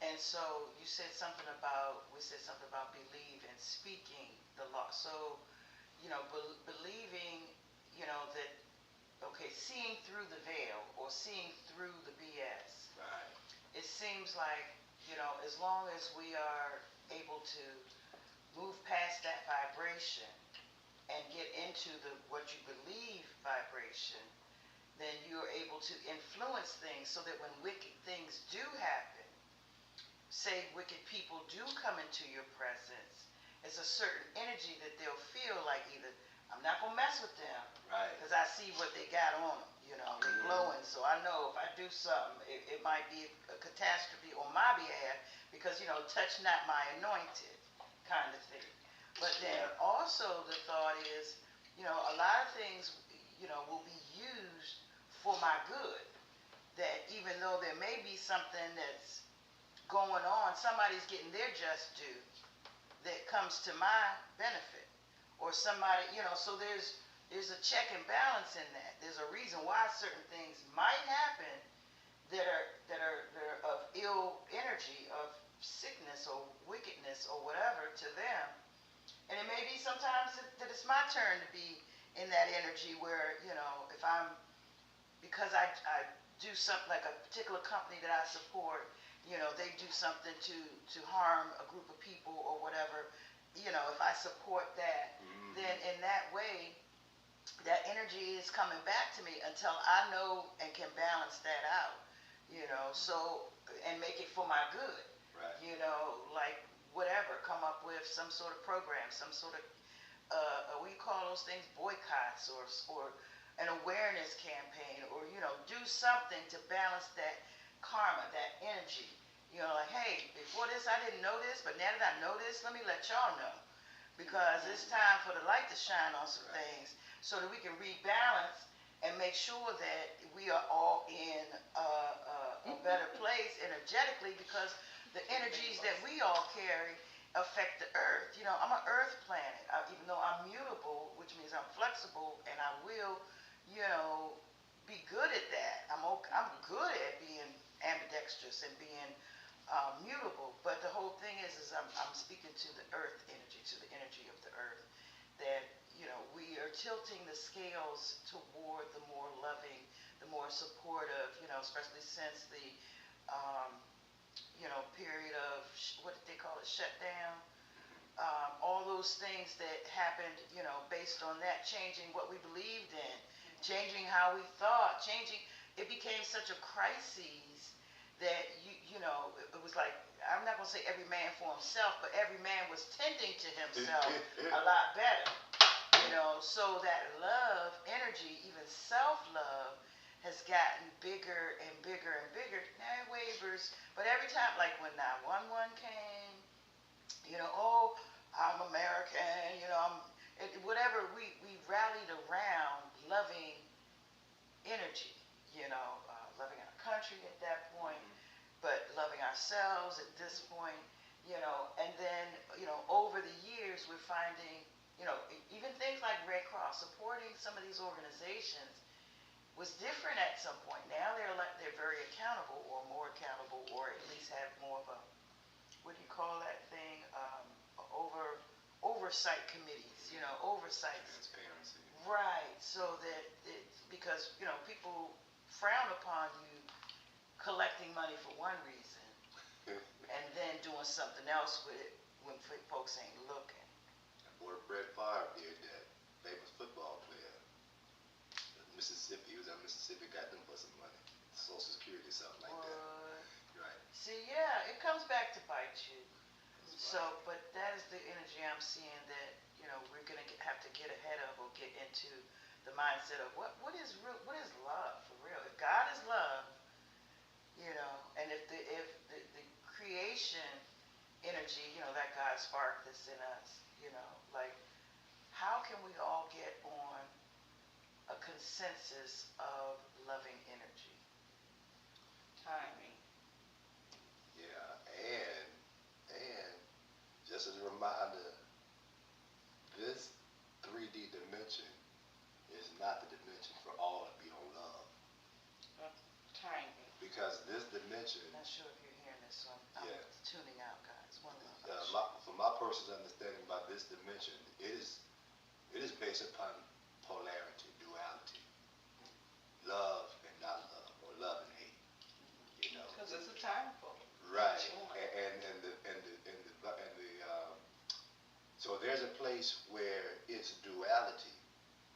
And so we said something about believe and speaking the law. So, believing, that, okay, seeing through the veil or seeing through the BS. Right. It seems like, as long as we are able to move past that vibration and get into what you believe vibration, then you're able to influence things so that when wicked things do happen, say wicked people do come into your presence, it's a certain energy that they'll feel like either, I'm not going to mess with them, right, because I see what they got on them, they're glowing, so I know if I do something, it might be a catastrophe on my behalf, because, touch not my anointed kind of thing. But then also the thought is, a lot of things, will be used for my good, that even though there may be something that's going on, somebody's getting their just due that comes to my benefit, or somebody, so there's a check and balance in that. There's a reason why certain things might happen that are of ill energy, of sickness or wickedness or whatever to them, and it may be sometimes that it's my turn to be in that energy where, if because I do something like a particular company that I support, they do something to harm a group of people or whatever, if I support that, then in that way, that energy is coming back to me until I know and can balance that out, so, and make it for my good, right. Like whatever, come up with some sort of program, some sort of, we call those things boycotts or an awareness campaign, or, do something to balance that karma, that energy. Like, hey, before this I didn't know this, but now that I know this, let me let y'all know. Because it's time for the light to shine on some things so that we can rebalance and make sure that we are all in a better place energetically, because the energies that we all carry affect the earth. I'm an earth planet, even though I'm mutable, which means I'm flexible, and I will, be good at that. I'm good at being ambidextrous and being mutable, but the whole thing is I'm speaking to the earth energy, to the energy of the earth, that we are tilting the scales toward the more loving, the more supportive, especially since the period of what did they call it, shutdown, all those things that happened, based on that, changing what we believed in, changing how we thought, it became such a crisis that it was like, I'm not going to say every man for himself, but every man was tending to himself a lot better, so that love energy, even self-love, has gotten bigger and bigger and bigger. Now it wavers, but every time, like when 911 came, oh, I'm American, whatever, we rallied around loving energy, loving our country at that point, but loving ourselves at this point, and then, over the years, we're finding, even things like Red Cross, supporting some of these organizations, was different at some point. Now they're very accountable, or more accountable, or at least have more of a, what do you call that thing? Oversight committees, oversights. Transparency. Right. So that because people frown upon you collecting money for one reason and then doing something else with it when folks ain't looking. Boy, Brett Favre did that. Famous football player. Mississippi. He was at Mississippi, got them for some money. Social Security, something like that. Right. See, yeah, it comes back to bite you. That's So, right. but that is the energy I'm seeing that, we're going to have to get ahead of, or get into the mindset of what is real, what is love for real. If God is love, and if the creation energy, that God spark that's in us, like, how can we all get on a consensus of loving energy? Timing. Yeah, and just as a reminder, this 3D dimension is not the dimension for all to be on love. Timing. Because this dimension, I'm not sure if you're hearing this, so I'm Yeah. tuning out, guys. One love. from my personal understanding about this dimension, it is based upon polarity, duality, love and not love, or love and hate. Because it's a time for Right. each one. So there's a place where it's duality.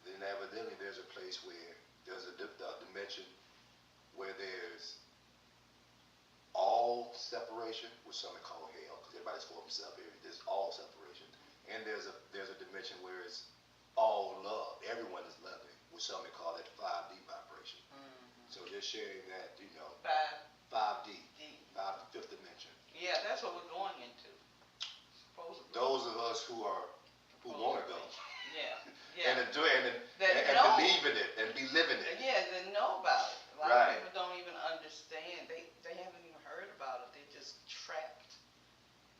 Then evidently there's a place where there's a dimension where there's all separation, which some call hell, because everybody's for himself here. There's all separation, and there's a dimension where it's all love. Everyone is loving, which some call that 5D vibration. Mm-hmm. So just sharing that, 5D, Deep. 5th dimension. Yeah, that's what we're going into. Supposedly. Those of us who want to go, Yeah. and know. believe in it and be living it. Yeah, they know about it. A lot Right. of people don't even understand. They haven't even heard about it. They're just trapped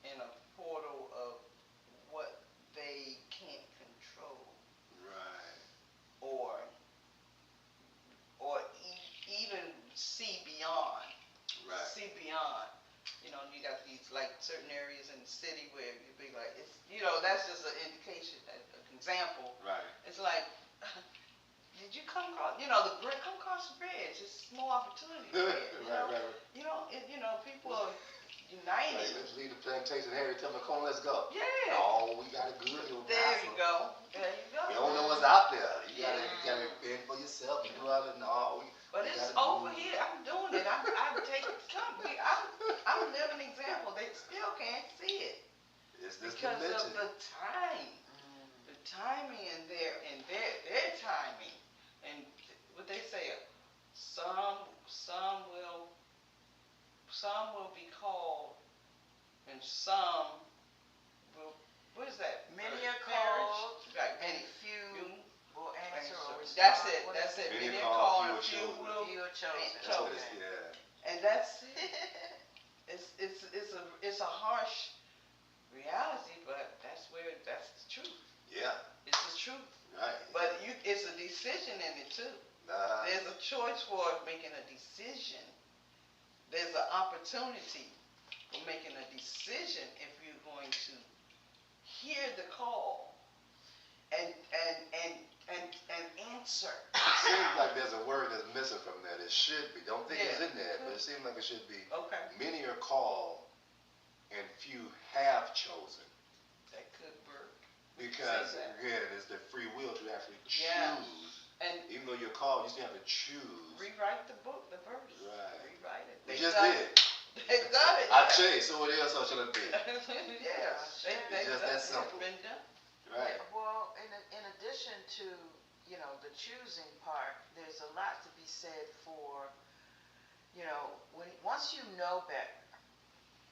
in a portal of what they can't control. Right. Or even see beyond. Right. See beyond. You got these like certain areas in the city where you'd be like, it's that's just an indication, an example. Right. It's like, did you come across come across the bridge? It's more opportunity there. Right. People are united. Like, let's leave the plantation. Harry, tell McCone, let's go. Yeah. Oh, we got a good little There you go. You don't know what's out there. You gotta fend for yourself. You go out and But it's over here. I'm doing it. I'm taking something. I'm a living example. They still can't see it It's this because dimension. of the time, the timing, and their timing, and what they say. Some will be called, and some will. What is that? Many are Perish. called, Right. and Many. few will answer or respond. That's it. What That's is it. Many Many are are called, called, and few few are will. Few are chosen. That's what chosen. yeah. And that's it's a harsh reality, but that's the truth. Yeah. It's the truth. Right. But it's a decision in it too. Nah. There's a choice for making a decision. There's an opportunity for making a decision if you're going to hear the call and answer. It seems like there's a word that's missing from that. It should be. Don't think it's in there, but it seems like it should be. Okay. Many are called, and few have chosen. That could work. Because Say that. again, it's the free will to actually choose. Yeah. And Even though you're called, you still have to choose. rewrite the book, the verse. Right. Rewrite it. We They've just done did. it. They've done it. I tell you, so it is, so shall it be. Yeah. They've just done that it. simple. It's been done. Right. Yeah, well, in addition to, the choosing part, there's a lot to be said for, once you know better,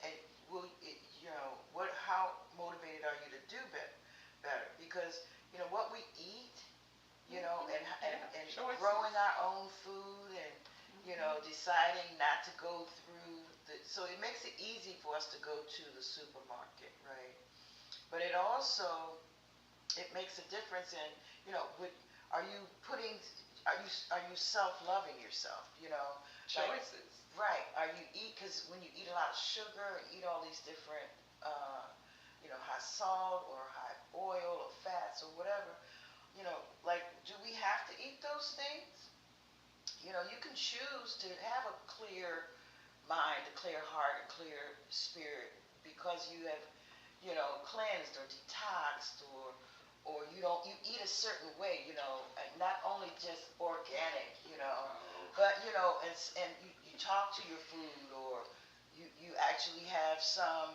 and how motivated are you to do better? Because, what we eat, and choices. growing our own food and, deciding not to go through so it makes it easy for us to go to the supermarket, right? But it also, it makes a difference in, are you putting are you self-loving yourself? You know, Choices. Right. Are you because when you eat a lot of sugar and eat all these different, high salt or high oil or fats or whatever, do we have to eat those things? You can choose to have a clear mind, a clear heart, a clear spirit because you have, cleansed or detoxed or you eat a certain way, and not only just organic, but and you talk to your food or you actually have some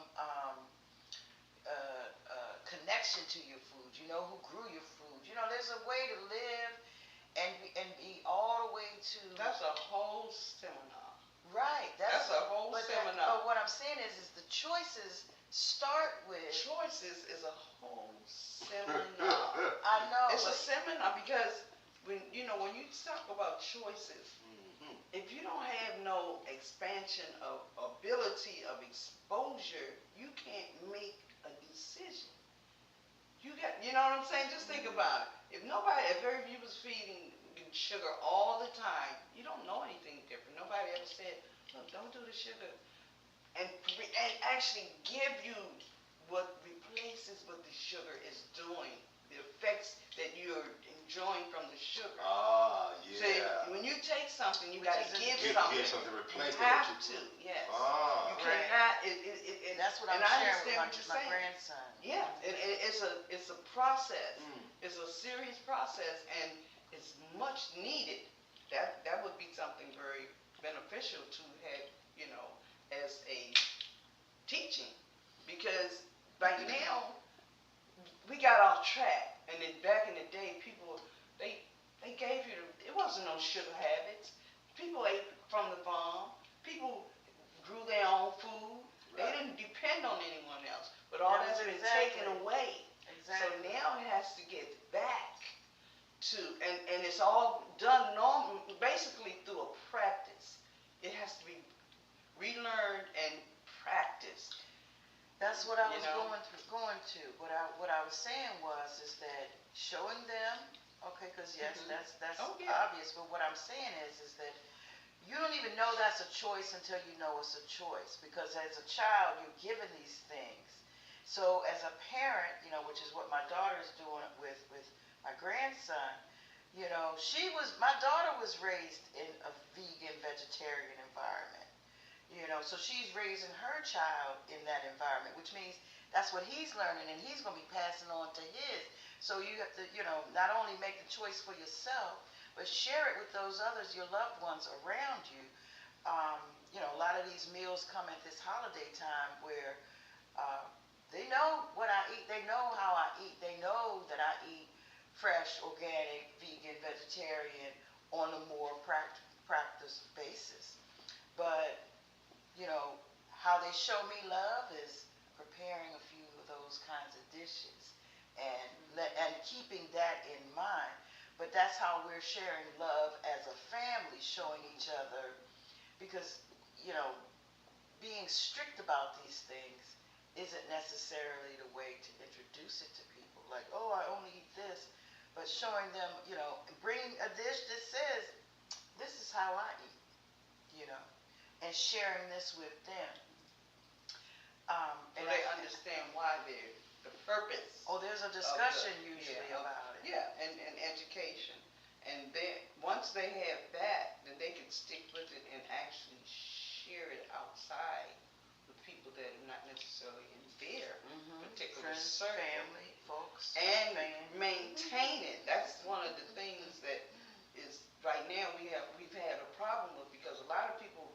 connection to your food. You know who grew your food. There's a way to live and be all the way to. That's a whole seminar. Right. That's a whole seminar. But what I'm saying is the choices start with. Choices is a whole seminar. I know. It's a seminar because when you talk about choices, if you don't have no expansion of ability of exposure, you can't make a decision. You know what I'm saying? Just think about it. If everybody was feeding you sugar all the time, you don't know anything different. Nobody ever said, look, don't do the sugar. And actually give you what replaces what the sugar is doing, the effects that you're enjoying from the sugar. Ah, yeah. See, when you take something, you got to give something. Give something to replace you have to, yes. Ah, you right. cannot. That's what I'm sharing with my grandson. Yeah, it's a process. It's a serious process, and it's much needed. That would be something very beneficial to have, as a teaching, because right now we got off track, and then back in the day, people they gave you it wasn't no sugar habits. People ate from the farm. People grew their own food. Right. They didn't depend on anyone else. But all that's been taken away. Exactly. So now it has to get back to, and it's all done basically through a practice. It has to be relearned and practiced. That's what I was going to. What I was saying is that showing them, okay, because yes, that's obvious. But what I'm saying is that you don't even know that's a choice until you know it's a choice. Because as a child, you're given these things. So as a parent, which is what my daughter's doing with my grandson, my daughter was raised in a vegan, vegetarian environment. So she's raising her child in that environment, which means that's what he's learning, and he's going to be passing on to his. So you have to, not only make the choice for yourself, but share it with those others, your loved ones around you. A lot of these meals come at this holiday time where they know what I eat. They know how I eat. They know that I eat fresh, organic, vegan, vegetarian on a more practice basis. But how they show me love is preparing a few of those kinds of dishes and keeping that in mind. But that's how we're sharing love as a family, showing each other, because being strict about these things isn't necessarily the way to introduce it to people. Like, oh, I only eat this, but showing them, bringing a dish that says, this is how I eat, and sharing this with them. And they understand why the purpose. Oh, there's a discussion usually about it. Yeah, and education. And then once they have that, then they can stick with it and actually share it outside with people that are not necessarily in their particular circle. Family, folks. And maintain it. That's one of the things that is right now we've had a problem with, because a lot of people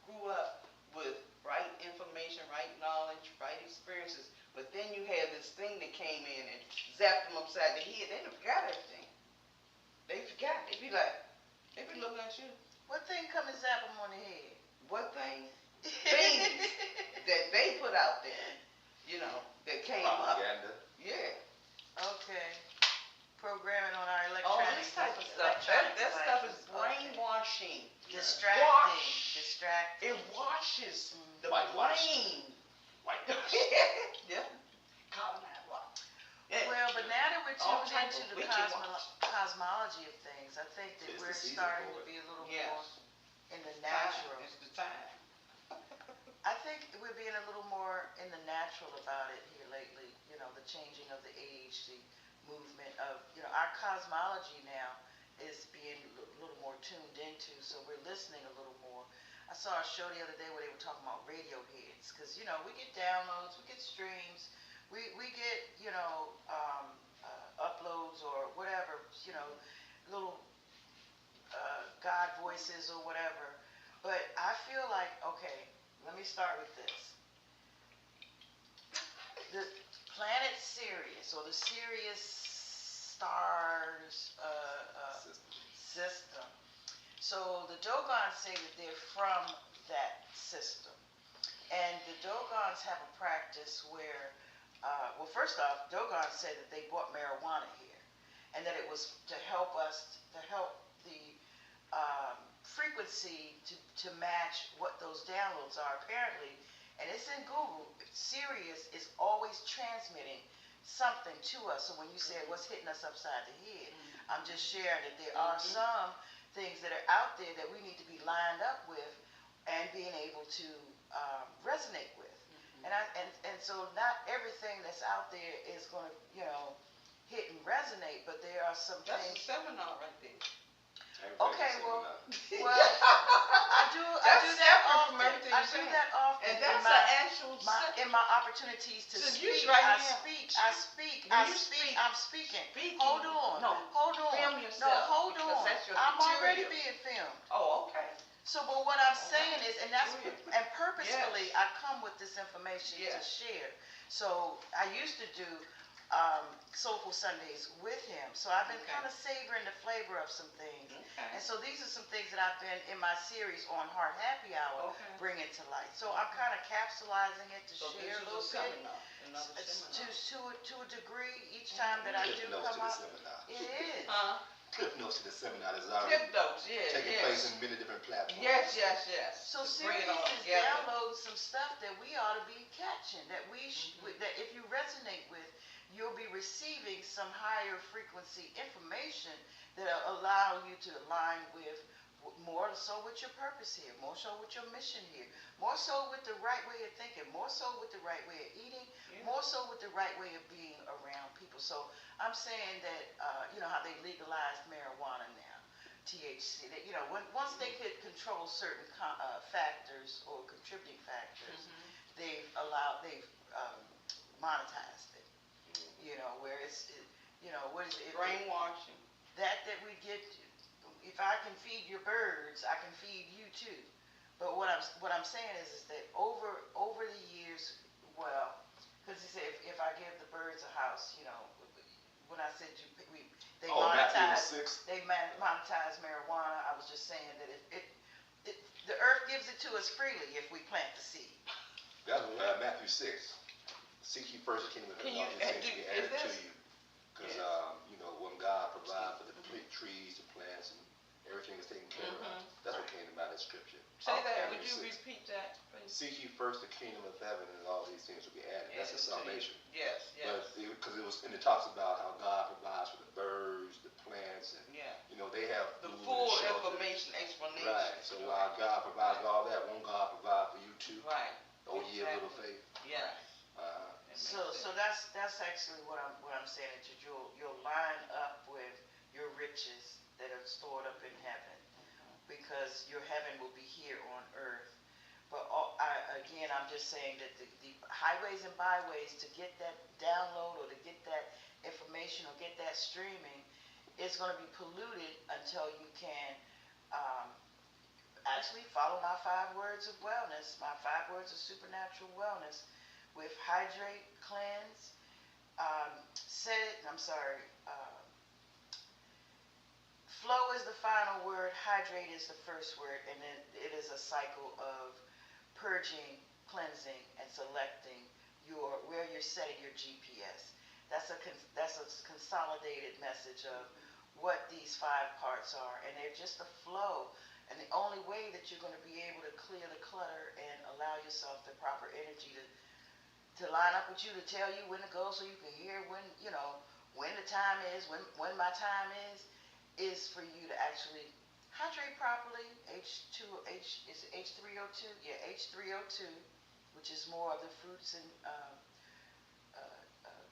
grew up with right information, right knowledge, right experiences, but then you have this thing that came in and zapped them upside the head. They forgot everything. They forgot. They be looking at you. What thing come and zap them on the head? What thing? Things that they put out there, that came up. Yeah. Okay. Programming on our electronic. Oh, this type of stuff. That stuff is brainwashing. Distracting. It washes the Whitewash. brain. Whitewash. Yeah. Colonized. Well, but now that we're All tuned type into of the wicked cosmology of things, I think that It's the we're season starting for to it. be a little more Yes. in the Time. natural. It's the time. I think we're being a little more in the natural about it here lately. You know, the changing of the age, the movement of, you know, our cosmology now is being a little more tuned into, so we're listening a little more. I saw a show the other day where they were talking about radio hits, because, you know, we get downloads, we get streams, we get, you know, uploads or whatever, you know, little God voices or whatever. But I feel like, okay, let me start with this. The planet Sirius, or the Sirius stars system. So the Dogons say that they're from that system. And the Dogons have a practice where, well, first off, Dogons say that they bought marijuana here, and that it was to help us, to help the frequency to match what those downloads are. Apparently, and it's in Google, Sirius is always transmitting something to us. So when you say what's hitting us upside the head, I'm just sharing that there are some things that are out there that we need to be lined up with and being able to resonate with. And so not everything that's out there is going to, you know, hit and resonate, but there are some That's things. a seminar right there. Okay, well, I do that often. I do that often. And that's an actual in my opportunities to speak. Right I now. speak. I'm speaking. Speaking. Hold on. No, hold on. film yourself. No, hold on. That's your I'm material. already being filmed. Oh, okay. So, but what I'm saying is, and that's, and purposefully, Yes. I come with this information to share. So, I used to do Soulful Sundays with him. So, I've been kind of savoring the flavor of some things. Okay. And so, these are some things that I've been in my series on Heart Happy Hour bringing to light. So, I'm kind of capitalizing it to share a little bit. To a degree, each time that I do come out. It is. Clip notes to the seminar is already Clip notes, taking place in many different platforms. Yes. So Sirius is downloading some stuff that we ought to be catching, that that if you resonate with, you'll be receiving some higher frequency information that'll allow you to align with more so with your purpose here, more so with your mission here, more so with the right way of thinking, more so with the right way of eating, more so with the right way of being around people. So I'm saying that, you know how they legalized marijuana now, THC, that, you know, once they could control certain factors or contributing factors, they've monetized it, you know, where you know, what is it? Brainwashing. That we get. If I can feed your birds, I can feed you too. But what I'm saying is that over the years, well, because he said if I give the birds a house, you know, when I said they monetize marijuana, I was just saying that the earth gives it to us freely if we plant the seed. That's Matthew 6. Seek ye first the kingdom of heaven, all these things will be added to you. Because you know, when God provides for the trees, the plants, and everything is taken care of. That's what came about in Scripture. Say that. Would you repeat that, please? Seek ye first the kingdom of heaven, and all these things will be added. That's the salvation. Yes. Because and it talks about how God provides for the birds, the plants, and you know they have the full information, explanation. Right. So while God provides all that, won't God provide for you too? Right. Oh, ye of little faith. Yeah. So that's actually what I'm saying, that you'll line up with your riches that are stored up in heaven, because your heaven will be here on earth. But I'm just saying that the highways and byways to get that download or to get that information or get that streaming is going to be polluted until you can actually follow my 5 words of wellness, my 5 words of supernatural wellness, with hydrate, cleanse, flow is the final word, hydrate is the first word, and then it is a cycle of purging, cleansing, and selecting where you're setting your GPS. That's a consolidated message of what these 5 parts are, and they're just a flow. And the only way that you're going to be able to clear the clutter and allow yourself the proper energy to to line up with you, to tell you when to go, so you can hear when, when the time is, when my time is for you to actually hydrate properly. Is it H3O2? Yeah, H3O2, which is more of the fruits and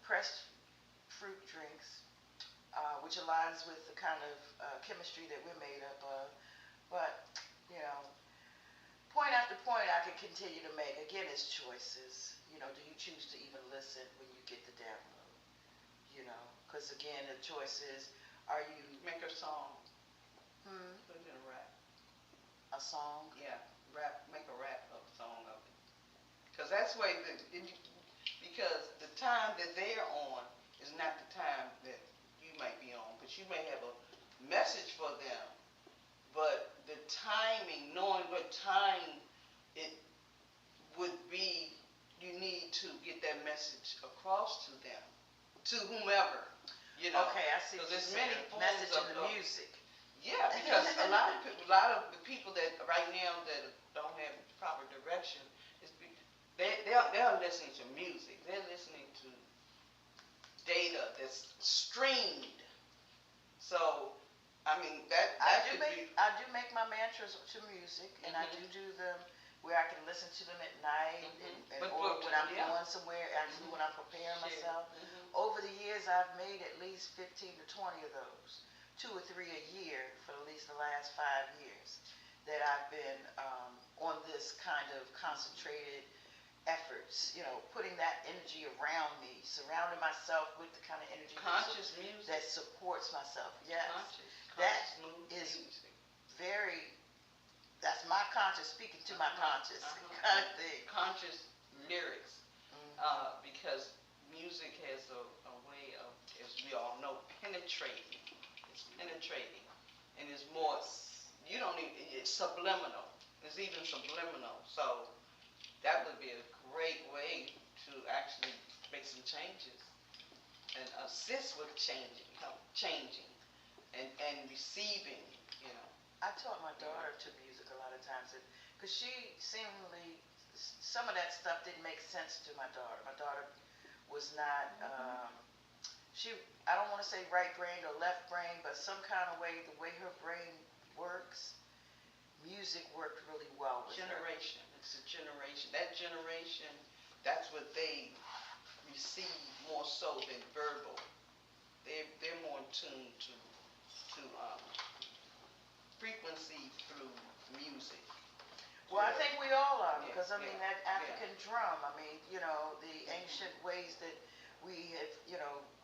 pressed fruit drinks, which aligns with the kind of chemistry that we're made up of. But, point after point I could continue to make. Again, it's choices. Do you choose to even listen when you get the download? Because again, the choice is, are you... Make a song. Put it in a rap. A song? Yeah, make a rap of a song of it. Because that's the way, because the time that they're on is not the time that you might be on. But you may have a message for them, but the timing, knowing what time it would be, you need to get that message across to them, to whomever, Okay, I see. So what there's you're many saying. forms Message of in the music. Yeah, because a lot of the people that right now that don't have proper direction they're listening to music. They're listening to data that's streamed. So, I mean I do make my mantras to music, and I do them where I can listen to them at night, or when I'm going somewhere. Actually, when I'm preparing myself. Over the years, I've made at least 15 to 20 of those, 2 or 3 a year for at least the last 5 years that I've been on this kind of concentrated efforts, putting that energy around me, surrounding myself with the kind of energy conscious music that supports myself. Yes, conscious music. That's my conscious speaking to my conscious kind of thing. Conscious lyrics, because music has a way of, as we all know, penetrating. It's penetrating, and it's more. You don't even. It's subliminal. It's even subliminal. So that would be a great way to actually make some changes and assist with changing and receiving. I taught my daughter to music a lot of times, because she seemingly, some of that stuff didn't make sense to my daughter. My daughter was not, I don't want to say right-brained or left-brained, but some kind of way, the way her brain works, music worked really well with her. It's a generation. That generation, that's what they receive more so than verbal. They're more in tune to frequency through music. Well, I think we all are, because that African drum, the ancient ways that we have,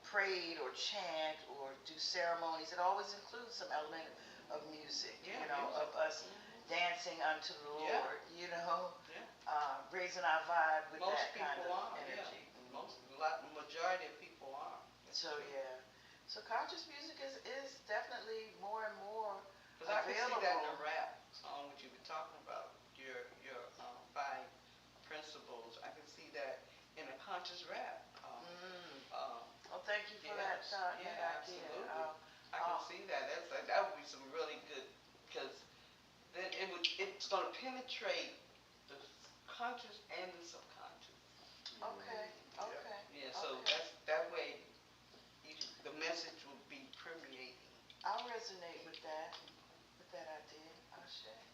prayed or chant or do ceremonies, it always includes some element of music, of us dancing unto the Lord, raising our vibe with that kind of energy. The majority of people are. So conscious music is definitely more and more because I can see available. that in the rap song, what you've been talking about, your 5 principles. I can see that in a conscious rap. Well, thank you for that idea. Absolutely. I can see that. That would be some really good, because then it's going to penetrate the conscious and the subconscious. Okay. Yeah. So that way, the message will be permeating. I'll resonate with that idea. Ashep.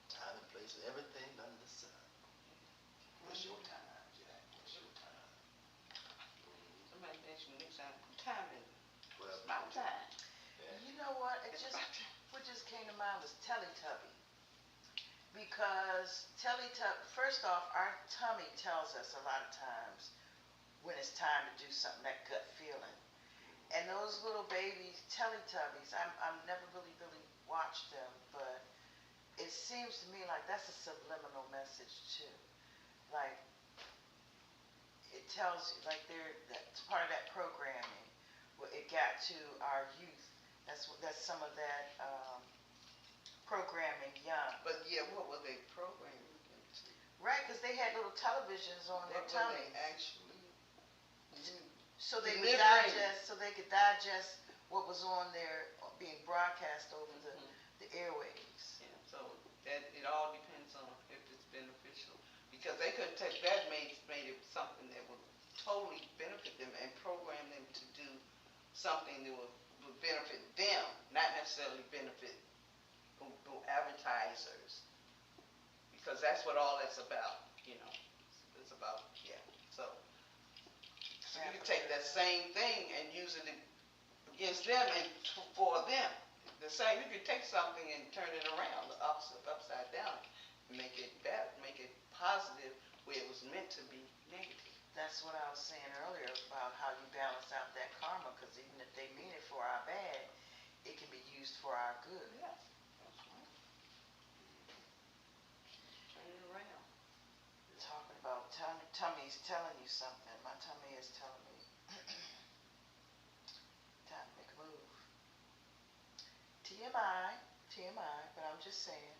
Time and place and everything under the sun. What's your time, Jack? What's your time? Somebody mentioned next time is Well, my time. Yeah. You know what? What just came to mind was Teletubby. Because first off, our tummy tells us a lot of times when it's time to do something, that gut feeling. And those little babies, Teletubbies, I've never really watched them, but it seems to me like that's a subliminal message too. Like, it tells you, like that's part of that programming. Where it got to our youth. That's some of that programming young. But what were they programming into? Right, because they had little televisions on their tummies. So they would digest. So they could digest what was on there being broadcast over the airwaves. Yeah. So that it all because they could take that, made it something that would totally benefit them and program them to do something that would benefit them, not necessarily benefit the advertisers, because that's what all that's about, It's about, yeah. So you can take that same thing and use it against them and for them. The same, you could take something and turn it around, upside down, and make it better, make it positive where it was meant to be negative. That's what I was saying earlier about how you balance out that karma, because even if they mean it for our bad, it can be used for our good. Yeah, that's right. Turn it around. Talking about tummy's telling you something. My tummy is telling me time to make a move. TMI, but I'm just saying.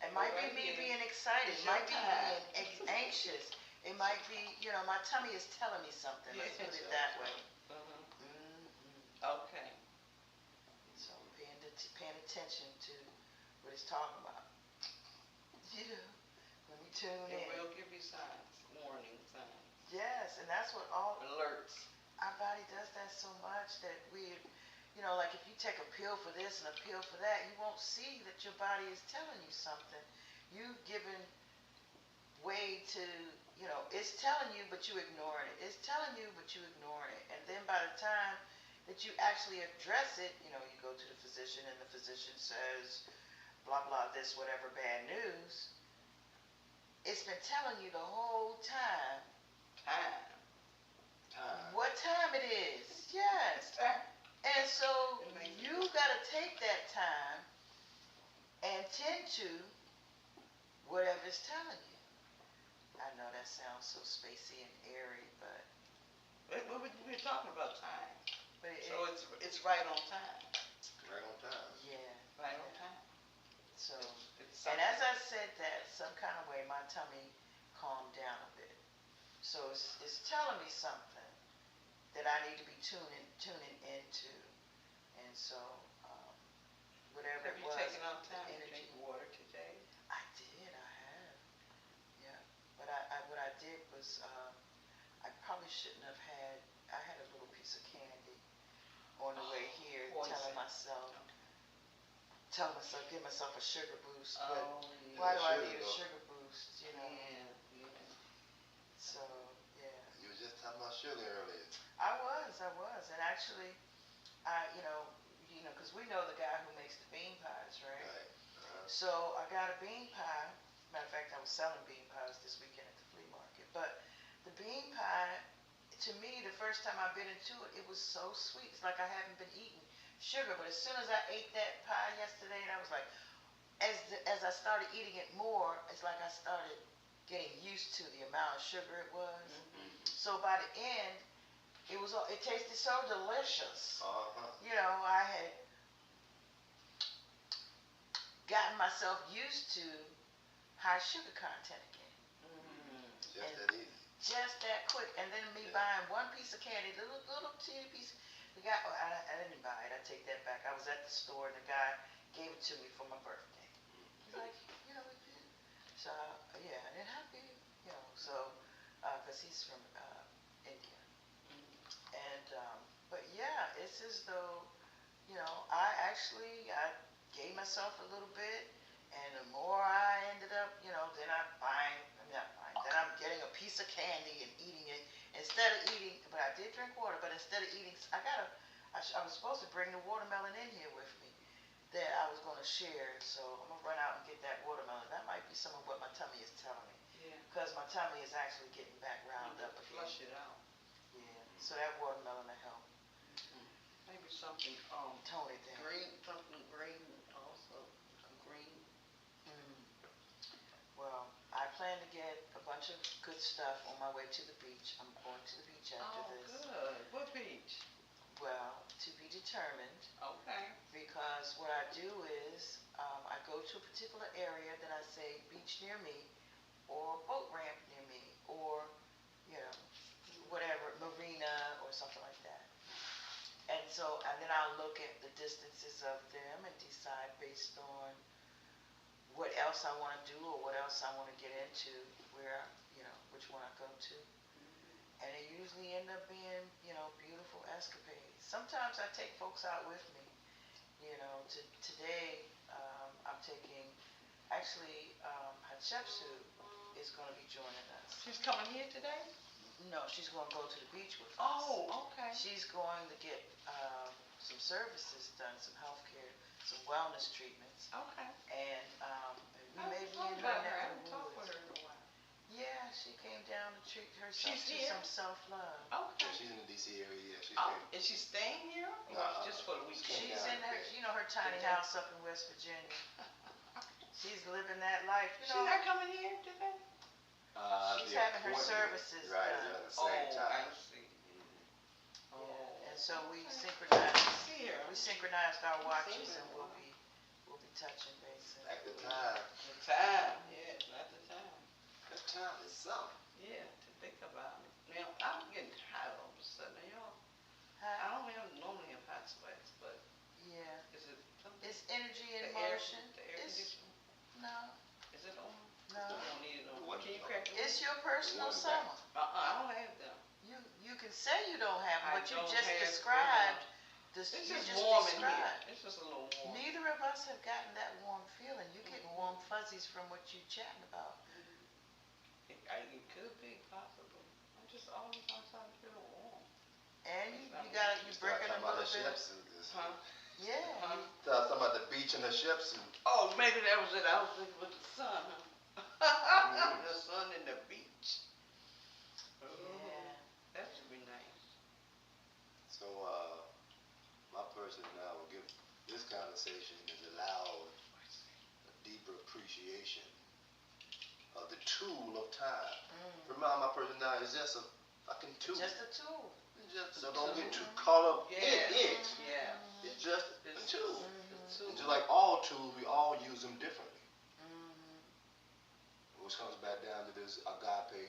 It might be me being excited. It might be being anxious. It might be, my tummy is telling me something. Let's put it that way. Okay. So paying attention to what it's talking about. When we tune in. It will give you signs, warning signs. Yes, and that's what all alerts. Our body does that so much that we, like if you take a pill for this and a pill for that, you won't see that your body is telling you something. You've given way to, it's telling you, but you ignoring it. It's telling you, but you ignoring it. And then by the time that you actually address it, you go to the physician and the physician says, blah, blah, this, whatever, bad news. It's been telling you the whole time. Time. What time it is. Yes. And so you got to take that time and tend to whatever it's telling you. I know that sounds so spacey and airy, but we're talking about time. But so it's right on time. Right on time. Yeah. Right on time. So, and as I said that, some kind of way, my tummy calmed down a bit. So it's telling me something that I need to be tuning into. And so, whatever it was. Have you taken out time to drink water today? I did, I have. Yeah. But what I did was, I probably shouldn't have I had a little piece of candy on the way here, telling myself, give myself a sugar boost. But why do I need a sugar boost, Yeah. So, yeah. You were just talking about sugar earlier. I was. And actually, because we know the guy who makes the bean pies, right? Right. So I got a bean pie. Matter of fact, I was selling bean pies this weekend at the flea market. But the bean pie, to me, the first time I bit into it, it was so sweet. It's like I haven't been eating sugar. But as soon as I ate that pie yesterday, and I was like, as I started eating it more, it's like I started getting used to the amount of sugar it was. Mm-hmm. So by the end, it tasted so delicious. I had gotten myself used to high sugar content again. Just that easy. Just that quick. And then me buying one piece of candy, little teeny piece. The guy, I didn't buy it. I take that back. I was at the store and the guy gave it to me for my birthday. He's like, so yeah, and happy, because he's from India. And but yeah, it's as though, I gave myself a little bit, and the more I ended up, then then I'm getting a piece of candy and eating it instead of eating. But I did drink water. But instead of eating, I was supposed to bring the watermelon in here with me that I was going to share. So I'm gonna run out and get that watermelon. That might be some of what my tummy is telling me. Yeah. Because my tummy is actually getting back round up again. Flush it out. Yeah. So that watermelon will help. Maybe something tone it down. Something green also. Green. Well, I plan to get a bunch of good stuff on my way to the beach. I'm going to the beach after this. Good. What beach? Well, to be determined. Okay. Because what I do is I go to a particular area, then I say beach near me, or boat ramp near me, or whatever, marina or something like that. And then I'll look at the distances of them and decide based on what else I want to do or what else I want to get into, where, which one I go to. And it usually end up being, beautiful escapades. Sometimes I take folks out with me. Today I'm taking, actually, Hatshepsut is going to be joining us. She's coming here today? No, she's going to go to the beach with us. Oh, okay. She's going to get some services done, some healthcare, some wellness treatments. Okay. And we may be in her her I neck of haven't the talked with woods. her in a while. Yeah, she came down to treat herself She's to here? some self-love. Okay. Yeah, she's in the D.C. area. Yeah, she's Is she staying here? Or just for the weekend? She's in her, her tiny house up in West Virginia. She's living that life. She's not coming here today? She's having her services right, done. at the same time. I see. Yeah. And so we synchronized. See her. We synchronized our watches, and we'll be touching base. At the time. The time, yes, at the time. That time is something. Yeah, to think about it. Now, I'm getting tired all of a sudden. Y'all, I don't normally have hot sweats, but yeah, is it something? it's energy in The air- motion. The air conditioner? No, Is it on? no. I don't need it on. What- Can you crack it? It's your personal One summer. I don't have them. You can say you don't have them, I but you don't just have described. It's You just just warm in here. described. It's just a little warm. Neither of us have gotten that warm feeling. You're getting warm fuzzies from what you're chatting about. It could be possible. I'm just always outside feeling warm. And you Start breaking a talking about little her bit. Shepsuit. Huh? Yeah. Huh? Start talking about the beach and her Shepsuit. Oh, maybe that was it. I was thinking with the sun, huh? The sun and the beach. Yeah. That should be nice. So, my person now will give this conversation has allowed a deeper appreciation of the tool of time. Remind my person now is just a fucking tool. Just a tool. So don't get too caught up in it. Yeah. It's just a tool. It's a And tool. just like all tools, we all use them differently. Which comes back down to this agape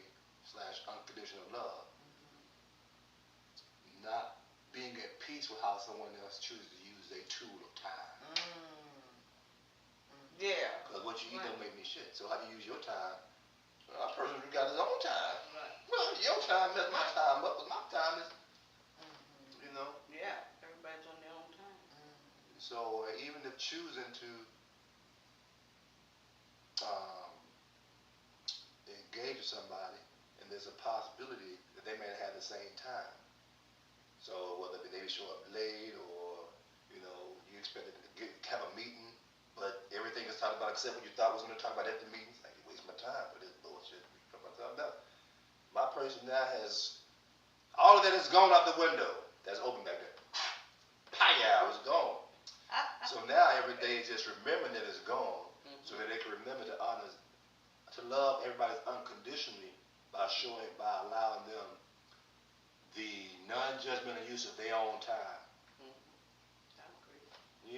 / unconditional love. Not being at peace with how someone else chooses to use a tool of time. Yeah. Because what you eat Right. don't make me shit. So how do you use your time? Well, a person who got his own time. Right. Well, your time messed my time up, but my time is, Yeah. Everybody's on their own time. So even if choosing to engage with somebody, and there's a possibility that they may have the same time. So whether they show up late or, you expected to have a meeting, but everything is talked about except what you thought was going to talk about at the meeting. It's like, you waste my time for this bullshit. No. My person now has, all of that is gone out the window. That's open back there. Pow, it's gone. So now every day is just remembering that it's gone, so that they can remember to honor, to love everybody unconditionally by allowing them the non-judgmental use of their own time. I agree.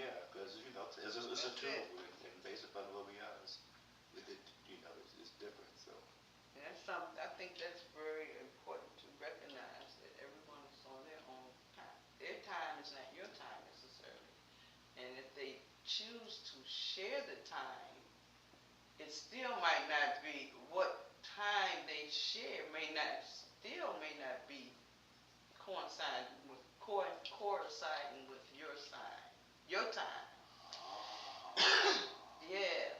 Yeah, because it's a tool, and based upon what we are, it's different. So And that's something, I think that's very important to recognize that everyone is on their own time. Their time is not your time necessarily. And if they choose to share the time, it still might not be what time they share may not be coinciding with your time. Yeah.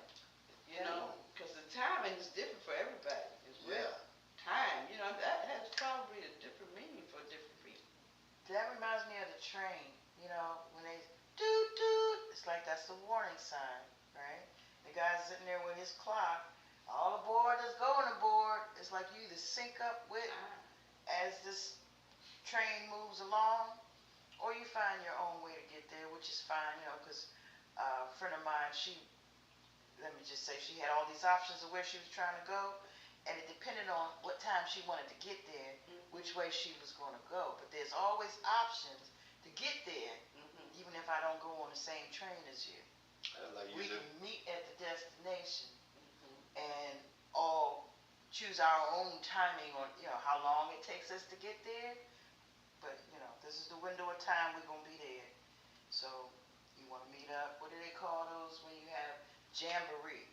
Because the timing is different for everybody as well. yeah, Time, that has probably a different meaning for different people. That reminds me of the train. When they doot doot, it's like that's the warning sign, right? The guy's sitting there with his clock. All aboard is going aboard. It's like you either sync up with as this train moves along, or you find your own way to get there, which is fine, because a friend of mine, let me just say, she had all these options of where she was trying to go, and it depended on what time she wanted to get there, which way she was going to go. But there's always options to get there, even if I don't go on the same train as you. like We you can meet at the destination and all choose our own timing on, how long it takes us to get there. But, this is the window of time we're going to be there. So you want to meet up. What do they call those when you have jamboree?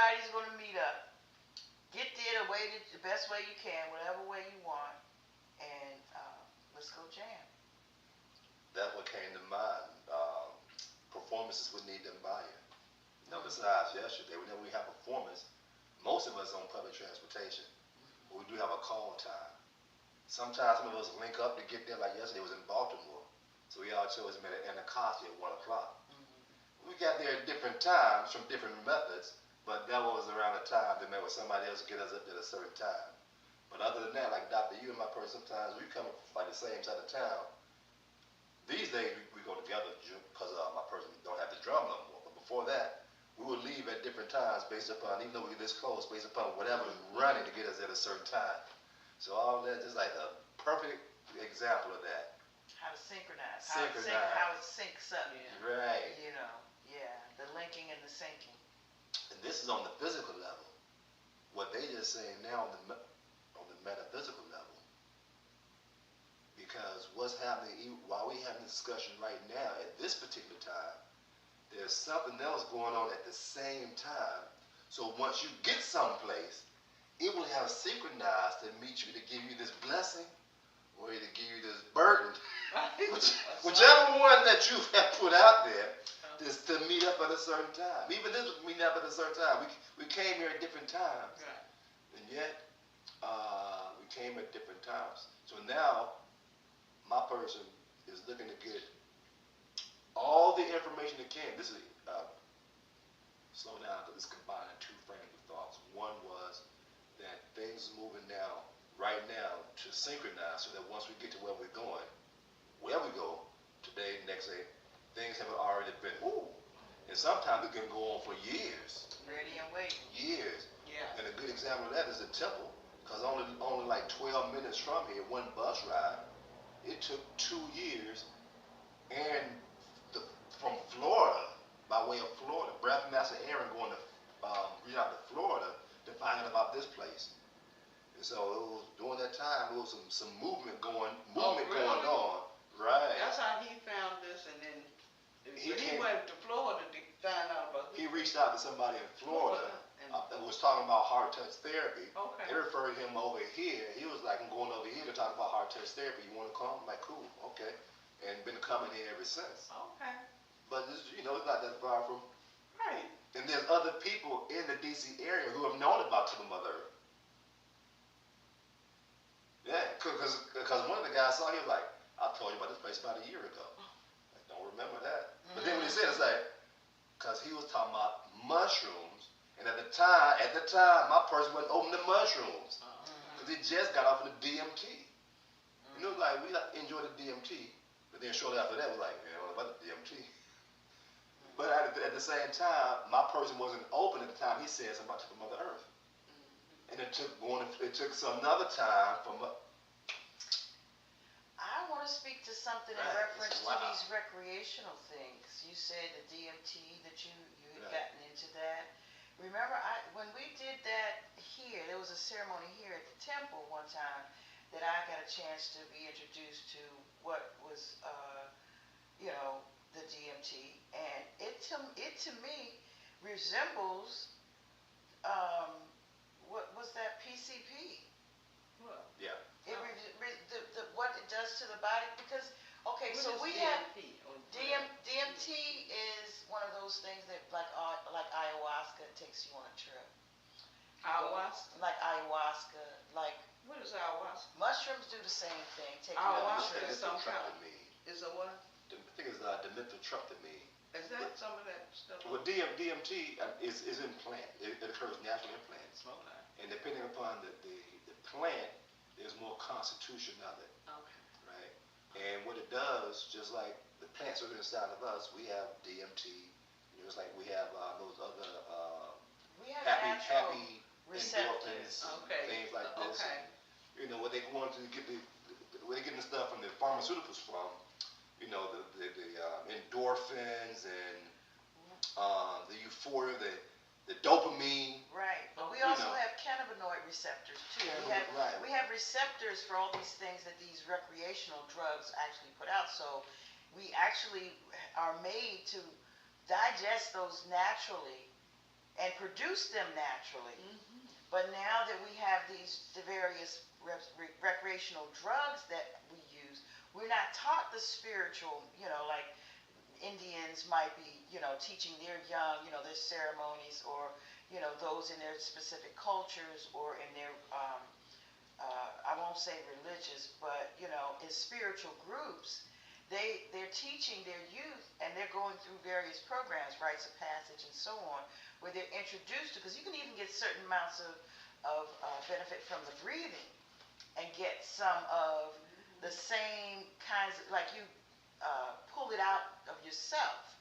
everybody's going to meet up. Get there the best way you can, whatever way you want, and let's go jam. That's what came to mind. Performances would need them buy-in. Besides yesterday, whenever we have performance, most of us on public transportation, but we do have a call time. Sometimes some of us link up to get there, like yesterday was in Baltimore. So we all chose to meet at Anacostia at 1 o'clock. We got there at different times from different methods, but that was around the time to met with somebody else to get us up at a certain time. But other than that, like Dr. You and my person, sometimes we come from like the same side of town. These days we go together because my person don't have the drum no more. But before that, we would leave at different times based upon, even though we get this close, based upon whatever is running to get us at a certain time. So all that is like a perfect example of that. How to synchronize. How it syncs up. Yeah. Right. You know, the linking and the syncing. And this is on the physical level. What they just saying now on the metaphysical level. Because what's happening, while we having a discussion right now, at this particular time, there's something else going on at the same time. So once you get someplace, it will have synchronized to meet you to give you this blessing or to give you this burden. Whichever one that you have put out there is to meet up at a certain time. Even this was meeting up at a certain time. We came here at different times. Right. And yet, we came at different times. So now, my person is looking to get all the information it can. This is, slow down, because it's combining two frames of thoughts. One was that things are moving now, right now, to synchronize so that once we get to where we're going, where we go, today, next day, things have already been, and sometimes it can go on for years. Ready and waiting. Years. Yeah. And a good example of that is the temple, because only like 12 minutes from here, one bus ride, it took 2 years, and from Florida, by way of Florida, Master Aaron going to reach out to Florida to find out about this place. And so it was during that time, there was some movement going Really? on. Right. That's how he found this, and then He he went to Florida to find out about this. He reached out to somebody in Florida And, that was talking about heart touch therapy. okay. They referred him over here. He was like, I'm going over here to talk about heart touch therapy. You want to come? I'm like, cool, okay. And been coming here ever since. Okay. But this, it's not that far from. Right. And there's other people in the DC area who have known about Temple Mother Earth. Yeah, because one of the guys saw, he was like, I told you about this place about a year ago. I don't remember that. But then when he said, it's like, because he was talking about mushrooms, and at the time, my person wasn't open to mushrooms, because he just got off of the DMT. And it was like, we enjoy the DMT, but then shortly after that, we're like, man, what about the DMT? But at the same time, my person wasn't open at the time. He said something about Temple Mother Earth. And it took some another time from. I want to speak to something in Right, reference wow. to these recreational things. You said the DMT, that you had Right. gotten into that. Remember, when we did that here, there was a ceremony here at the temple one time that I got a chance to be introduced to what was, the DMT, and it to me resembles what was that PCP? Well, Yeah. What it does to the body, because so we have DMT is one of those things that like ayahuasca takes you on a trip. Ayahuasca. Like ayahuasca, like What is ayahuasca? mushrooms do the same thing. Take you on a Ayahuasca trip. is some kind of. Is a what? I think it's dimethyltryptamine. Is that some of that stuff? Well, DMT is in plant. It occurs naturally in plants. Okay. And depending upon the plant, there's more constitution of it, Okay. right? And what it does, just like the plants are inside of us, we have DMT, just like we have those other We have happy natural endorphins, receptors. Okay. things like this. Okay. And, where they want to get where they getting the stuff from the pharmaceuticals from, the endorphins and the euphoria, the dopamine. Right, but we also have cannabinoid receptors too. We have receptors for all these things that these recreational drugs actually put out. So we actually are made to digest those naturally and produce them naturally. Mm-hmm. But now that we have the various recreational drugs that we use, we're not taught the spiritual, like Indians might be, teaching their young, their ceremonies, or, those in their specific cultures, or in their, I won't say religious, but, in spiritual groups, they're teaching their youth, and they're going through various programs, rites of passage and so on, where they're introduced to, because you can even get certain amounts of benefit from the breathing, and get some of the same kinds of, like you pull it out of yourself,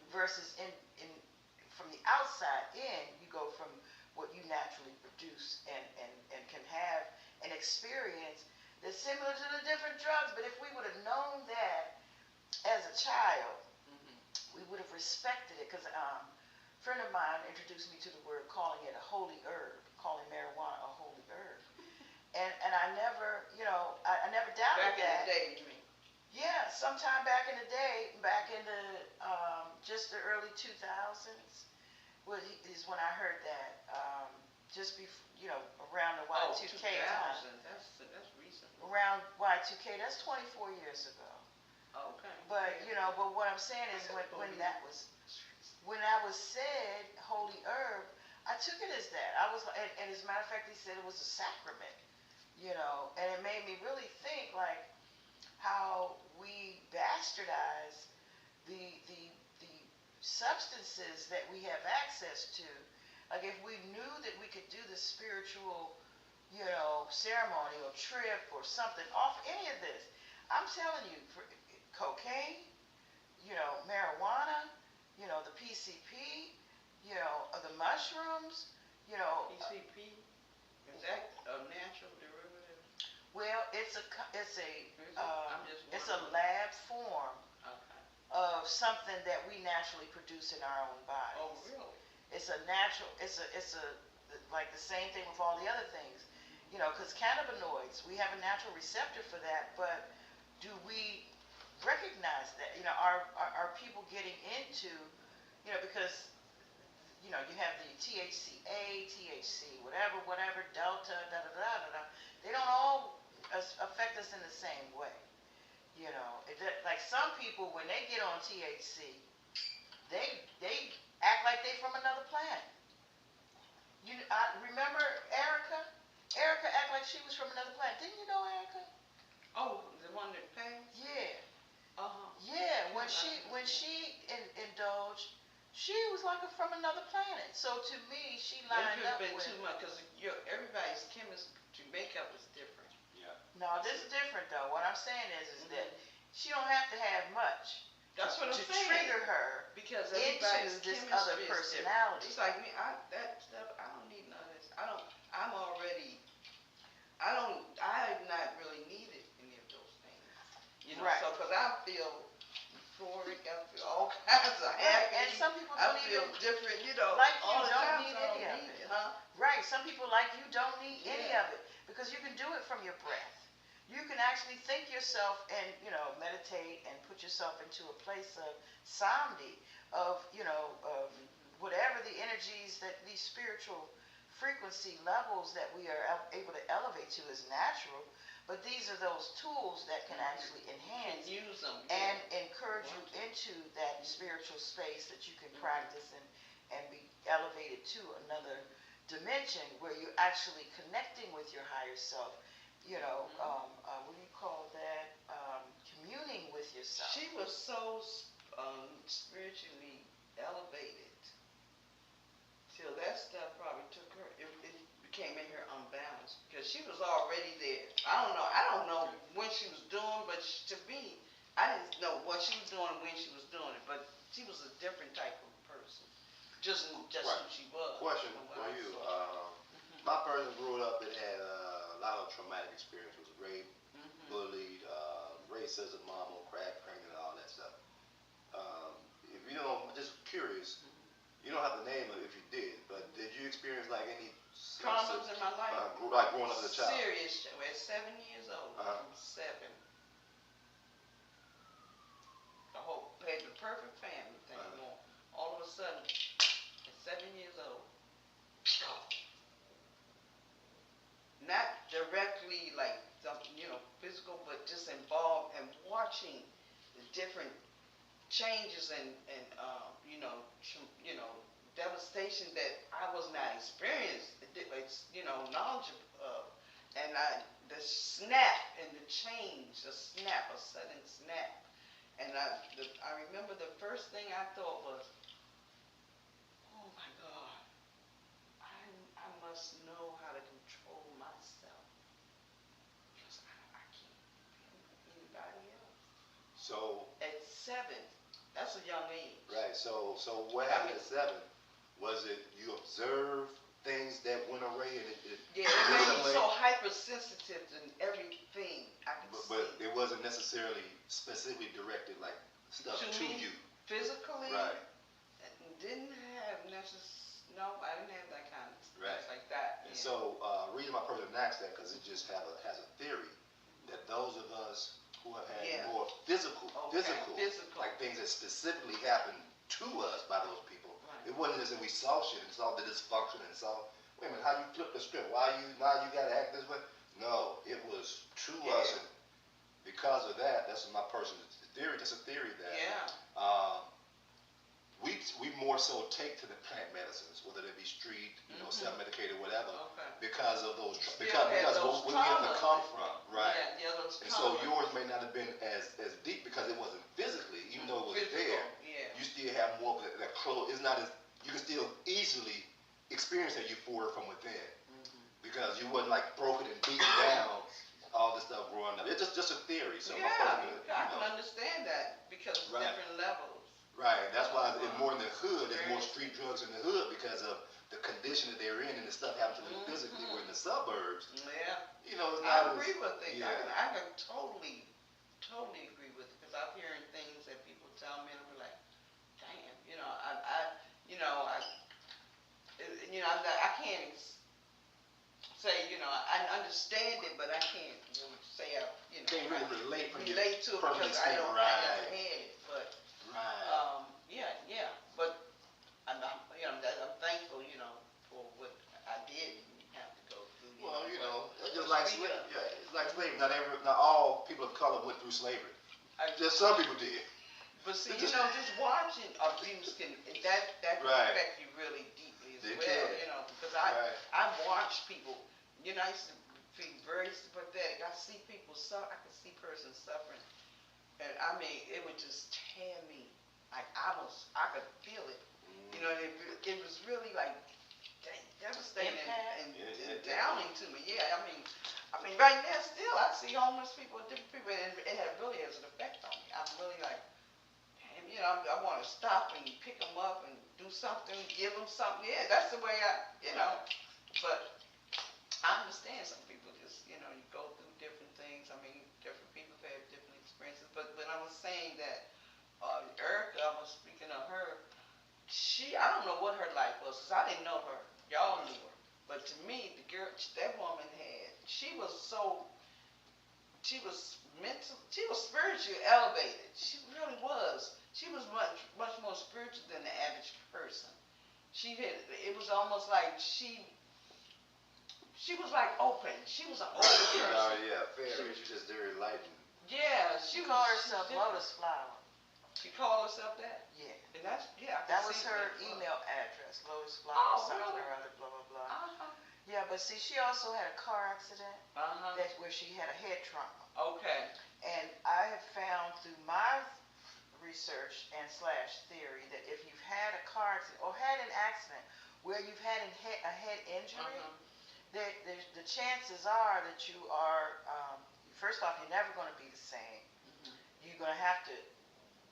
versus in from the outside in, you go from what you naturally produce and can have an experience that's similar to the different drugs. But if we would have known that as a child, we would have respected it. Because a friend of mine introduced me to the word, calling it a holy herb, calling marijuana a holy herb. And I never, I never doubted that. Back in the day, you mean? Yeah, sometime back in the day, back in the just the early 2000s, is when I heard that. Just before, around the Y2K time. That's recent. Around Y2K, that's 24 years ago. Okay. But but what I'm saying is when that was said, holy herb, I took it as that. I was, and as a matter of fact, he said it was a sacrament. And it made me really think, like, how we bastardize the substances that we have access to. Like, if we knew that we could do the spiritual, ceremony or trip or something off any of this, I'm telling you, cocaine, marijuana, the PCP, the mushrooms, PCP, is that a natural derivative? Well, it's a lab form Okay. of something that we naturally produce in our own bodies. Oh, really? It's a natural. It's like the same thing with all the other things, because cannabinoids, we have a natural receptor for that, but do we recognize that? Are people getting into, because you have the THCA, THC, whatever, delta, they don't all affect us in the same way. Like some people, when they get on THC, they act like they from another planet. I remember Erica. Erica act like she was from another planet. Didn't you know Erica? Oh, the one that passed? Yeah. Uh-huh. Yeah. When she indulged, she was like from another planet. So to me, she lined up with. Too much, because everybody's chemistry makeup is different. Yeah. No, this is different though. What I'm saying is that she don't have to have much. That's what I'm to saying. trigger her because into this other personality. It's like me, that stuff, I don't need none of this. I'm not really needed any of those things. Right. So, because I feel euphoric, I feel all kinds of happy. And some people I don't feel even different, like all you the don't time, need so I any don't of need it. huh? Right. Some people like you don't need any Yeah. of it because you can do it from your breath. You can actually think yourself and, meditate and put yourself into a place of samdhi, of whatever the energies that these spiritual frequency levels that we are able to elevate to is natural, but these are those tools that can actually enhance use them, and encourage you into that spiritual space that you can practice and be elevated to another dimension where you're actually connecting with your higher self. What do you call that? Communing with yourself. She was so spiritually elevated till that stuff probably took her. It became in her unbalanced because she was already there. I don't know when she was doing, but to me, I didn't know what she was doing when she was doing it. But she was a different type of person. Just Right. who she was. Question for you. My person grew up and had a lot of traumatic experience. Was raped, bullied, racism, mama, crack, pregnant, all that stuff. If you don't, just curious, you don't have to name it if you did, but did you experience like any Traumas in my life? Like growing up as a child? Serious. At 7 years old. I'm 7. The whole had the perfect family thing going. All of a sudden, at 7 years old, directly like physical, but just involved in watching the different changes and devastation that I was not experienced, knowledgeable of, and the snap and the change, a sudden snap, and I remember the first thing I thought was, oh my God, I must know how to control myself because I can't be anybody else. So At 7, that's a young age. right. So what happened at 7? Was it you observed things that went away and it Yeah, it made me so hypersensitive to everything I could see. But it wasn't necessarily specifically directed like stuff to me, you. Physically, Right. Didn't have no, I didn't have that kind of stuff Right. like that. And so, reason my person asked that because it just has a theory that those of us who have had more physical, like things that specifically happened to us by those people. Right. It wasn't as if we saw shit and saw the dysfunction and saw, wait a minute, how you flip the script? Now you gotta act this way? No, it was to us, and because of that, that's my person's theory. That's a theory that we more so take to the plant medicines, whether they be street, self-medicated, whatever, because of those because where we have to come from, right? Yeah, those and so yours may not have been as deep because it wasn't physically, even though it was there. Yeah. You still have more of that close. It's not as you can still easily experience that euphoria from within because you wasn't like broken and beaten down. All this stuff growing up. It's just a theory. So I can understand that because of different levels. Right. That's why it's more in the hood. There's more street drugs in the hood because of the condition that they're in and the stuff happens to them physically. Where in the suburbs, it's not I agree with it. Yeah. I can totally agree with it because I'm hearing things that people tell me and I'm like, damn, I can't say, I understand it, but I can't say can't really relate to it because I don't have it. But but I'm thankful, for what I did have to go through. Well, it's just like slavery. Yeah, it's like slavery. Not all people of color went through slavery. Just some people did. But see, just watching abuse that affect you really deeply as well. Because I watch people. I used to be very sympathetic. I see people suffer. I could see persons suffering, and I mean, it would just tear me. Like I could feel it. It was really like devastating and downing to me. Yeah, I mean, right now still I see homeless people, different people, and it really has an effect on me. I'm really like, damn, I want to stop and pick them up and do something, give them something. Yeah, that's the way but. I understand some people just, you go through different things. I mean, different people have different experiences. But I was saying that Erica, I was speaking of her, I don't know what her life was because I didn't know her. Y'all knew her. But to me, the girl, that woman she was spiritually elevated. She really was. She was much more spiritual than the average person. It was almost like she was like open. She was an open person. Oh yeah, fair. She's just very enlightened. Yeah, she called herself Lotus Flower. She called herself that? Yeah. And that was her email address, Lotus Flower, something or other, blah blah blah. Yeah, but see, she also had a car accident. Where she had a head trauma. Okay. And I have found through my research and / theory that if you've had a car accident or had an accident where you've had a head injury. The chances are that you are, first off, you're never going to be the same. You're going to have to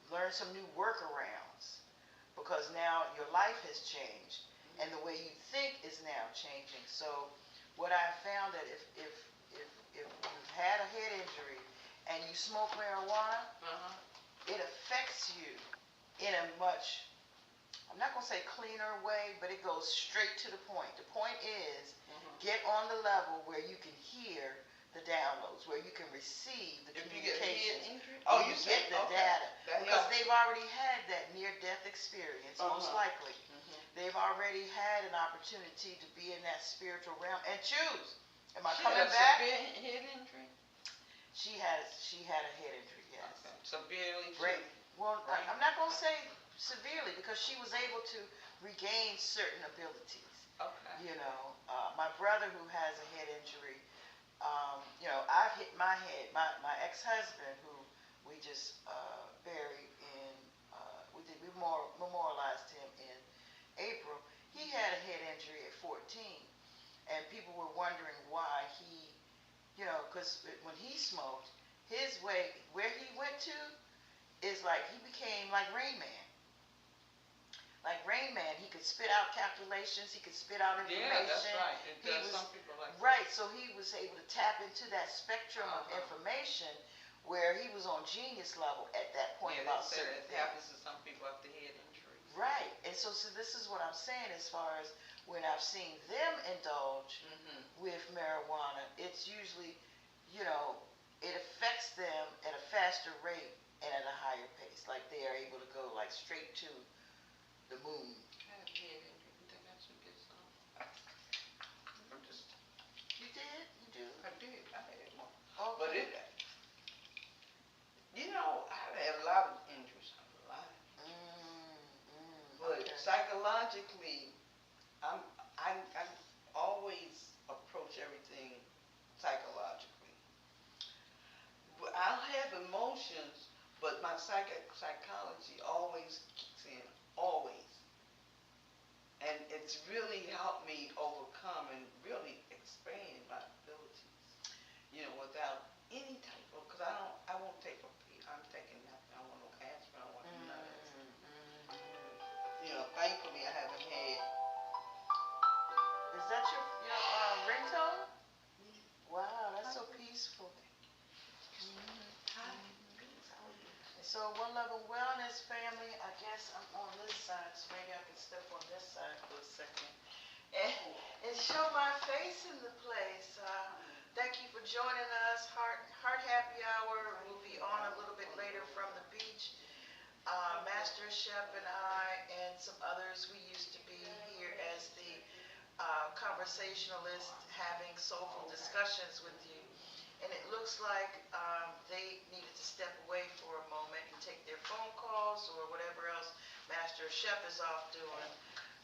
learn some new workarounds because now your life has changed and the way you think is now changing. So what I found that if you've had a head injury and you smoke marijuana, it affects you in a much, I'm not going to say cleaner way, but it goes straight to the point. The point is, get on the level where you can hear the downloads, where you can receive the communications. You get the data. Because they've already had that near-death experience, most likely. They've already had an opportunity to be in that spiritual realm and choose. Am I She coming had a back? severe head injury? She had a head injury, yes. Okay. Severely Brain, too. well, Brain. I'm not going to say severely because she was able to regain certain abilities. Okay. You know, my brother who has a head injury, you know, I've hit my head. My ex-husband who we just buried in, we memorialized him in April. He had a head injury at 14, and people were wondering why he, you know, because when he smoked, his way, where he went to, is like he became like Rain Man. Like Rain Man, he could spit out calculations, he could spit out information. Yeah, that's right. Some people like that. Right, so he was able to tap into that spectrum of information where he was on genius level at that point about certain things. It happens to some people after head injuries. Right, and so this is what I'm saying as far as when I've seen them indulge with marijuana, it's usually, you know, it affects them at a faster rate and at a higher pace. Like they are able to go like straight to the moon. I have head injury. You think I should get some? I'm just. You did? You do? I did. I had one. Okay. But you know, I've had a lot of injuries in my life. But psychologically, I always approach everything psychologically. But I'll have emotions, but my psychology always kicks in, always. And it's really helped me overcome and really expand my abilities, you know, without any type of, because I won't take I'm taking nothing. I don't want no aspirin, I don't want none of that. You know, thankfully I haven't had. Is that your ringtone? Wow, that's so peaceful. So One Love and Wellness family, I guess I'm on this side, so maybe I can step on this side for a second and show my face in the place. Thank you for joining us. Heart Happy Hour will be on a little bit later from the beach. Master Ashep and I and some others, we used to be here as the conversationalists having soulful discussions with you. And it looks like they needed to step away for a moment and take their phone calls or whatever else Master Ashep is off doing.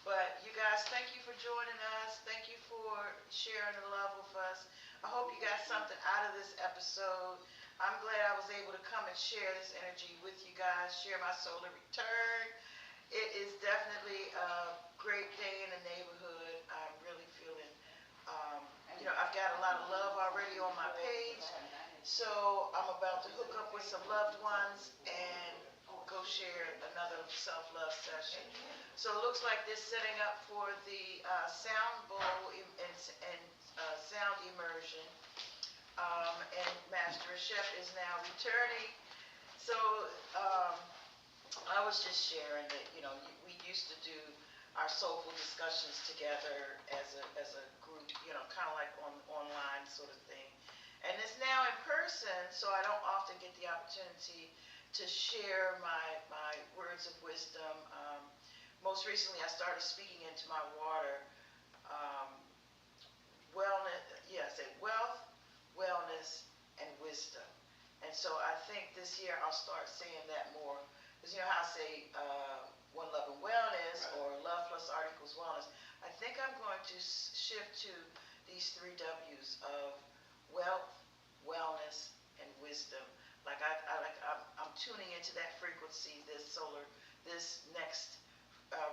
But you guys, thank you for joining us. Thank you for sharing the love with us. I hope you got something out of this episode. I'm glad I was able to come and share this energy with you guys, share my solar return. It is definitely a great day in the neighborhood. I'm really feeling, you know, I've got a lot of love already on my page. So I'm about to hook up with some loved ones and go share another self-love session. So it looks like they're setting up for the sound bowl and sound immersion. And Master Ashep is now returning. So I was just sharing that, you know, we used to do our soulful discussions together as a group, you know, kind of like online sort of thing. And it's now in person, so I don't often get the opportunity to share my words of wisdom. Most recently, I started speaking into my water. Wealth, wellness, and wisdom. And so I think this year I'll start saying that more. Because you know how I say One Love and Wellness, right, or love plus art equals wellness. I think I'm going to shift to these 3 W's of wealth, wellness, and wisdom. Like I'm tuning into that frequency, this next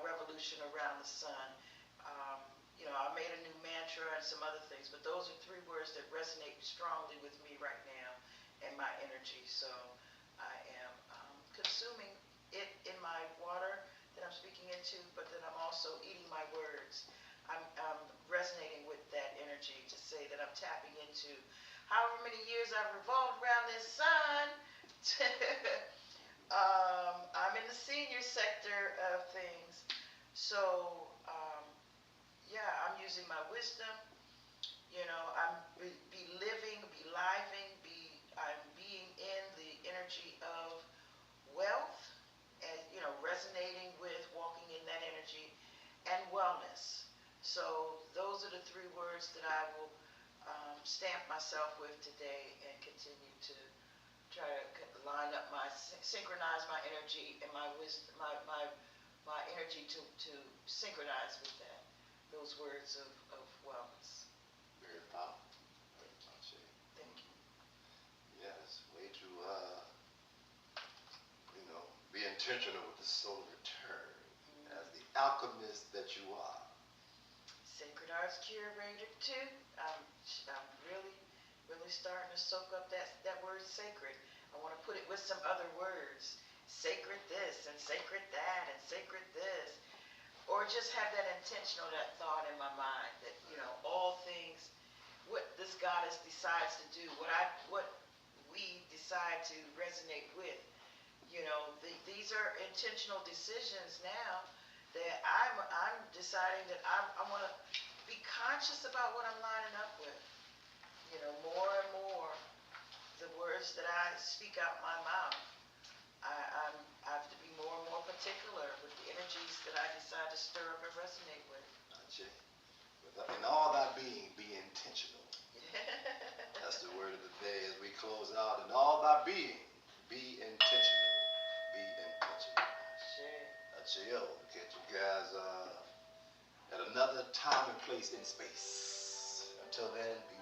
revolution around the sun. You know, I made a new mantra and some other things, but those are 3 words that resonate strongly with me right now and my energy. So I am consuming it in my water that I'm speaking into, but then I'm also eating my words. I'm resonating with that energy to say that I'm tapping into however many years I've revolved around this sun. I'm in the senior sector of things. So, yeah, I'm using my wisdom. You know, I'm be living, be living, I'm being in the energy of wealth and, you know, resonating with walking in that energy, and wellness. So those are the 3 words that I will stamp myself with today and continue to try to line up synchronize my energy and my wisdom, my energy to synchronize with that, those words of wellness. Very powerful. Very much. Thank you. Yes, way to be intentional with the soul return as the alchemist that you are. Sacred Arts Curator too. I'm really starting to soak up that word sacred. I want to put it with some other words. Sacred this and sacred that and sacred this. Or just have that that thought in my mind that, all things, what this goddess decides to do, what we decide to resonate with. These are intentional decisions now that I'm deciding that I want to be conscious about what I'm lining up with. More and more, the words that I speak out my mouth, I have to be more and more particular with the energies that I decide to stir up and resonate with. In all thy being, be intentional. That's the word of the day as we close out. In all thy being, be intentional. Be intentional. Asheo. Catch you guys at another time and place in space. Until then, be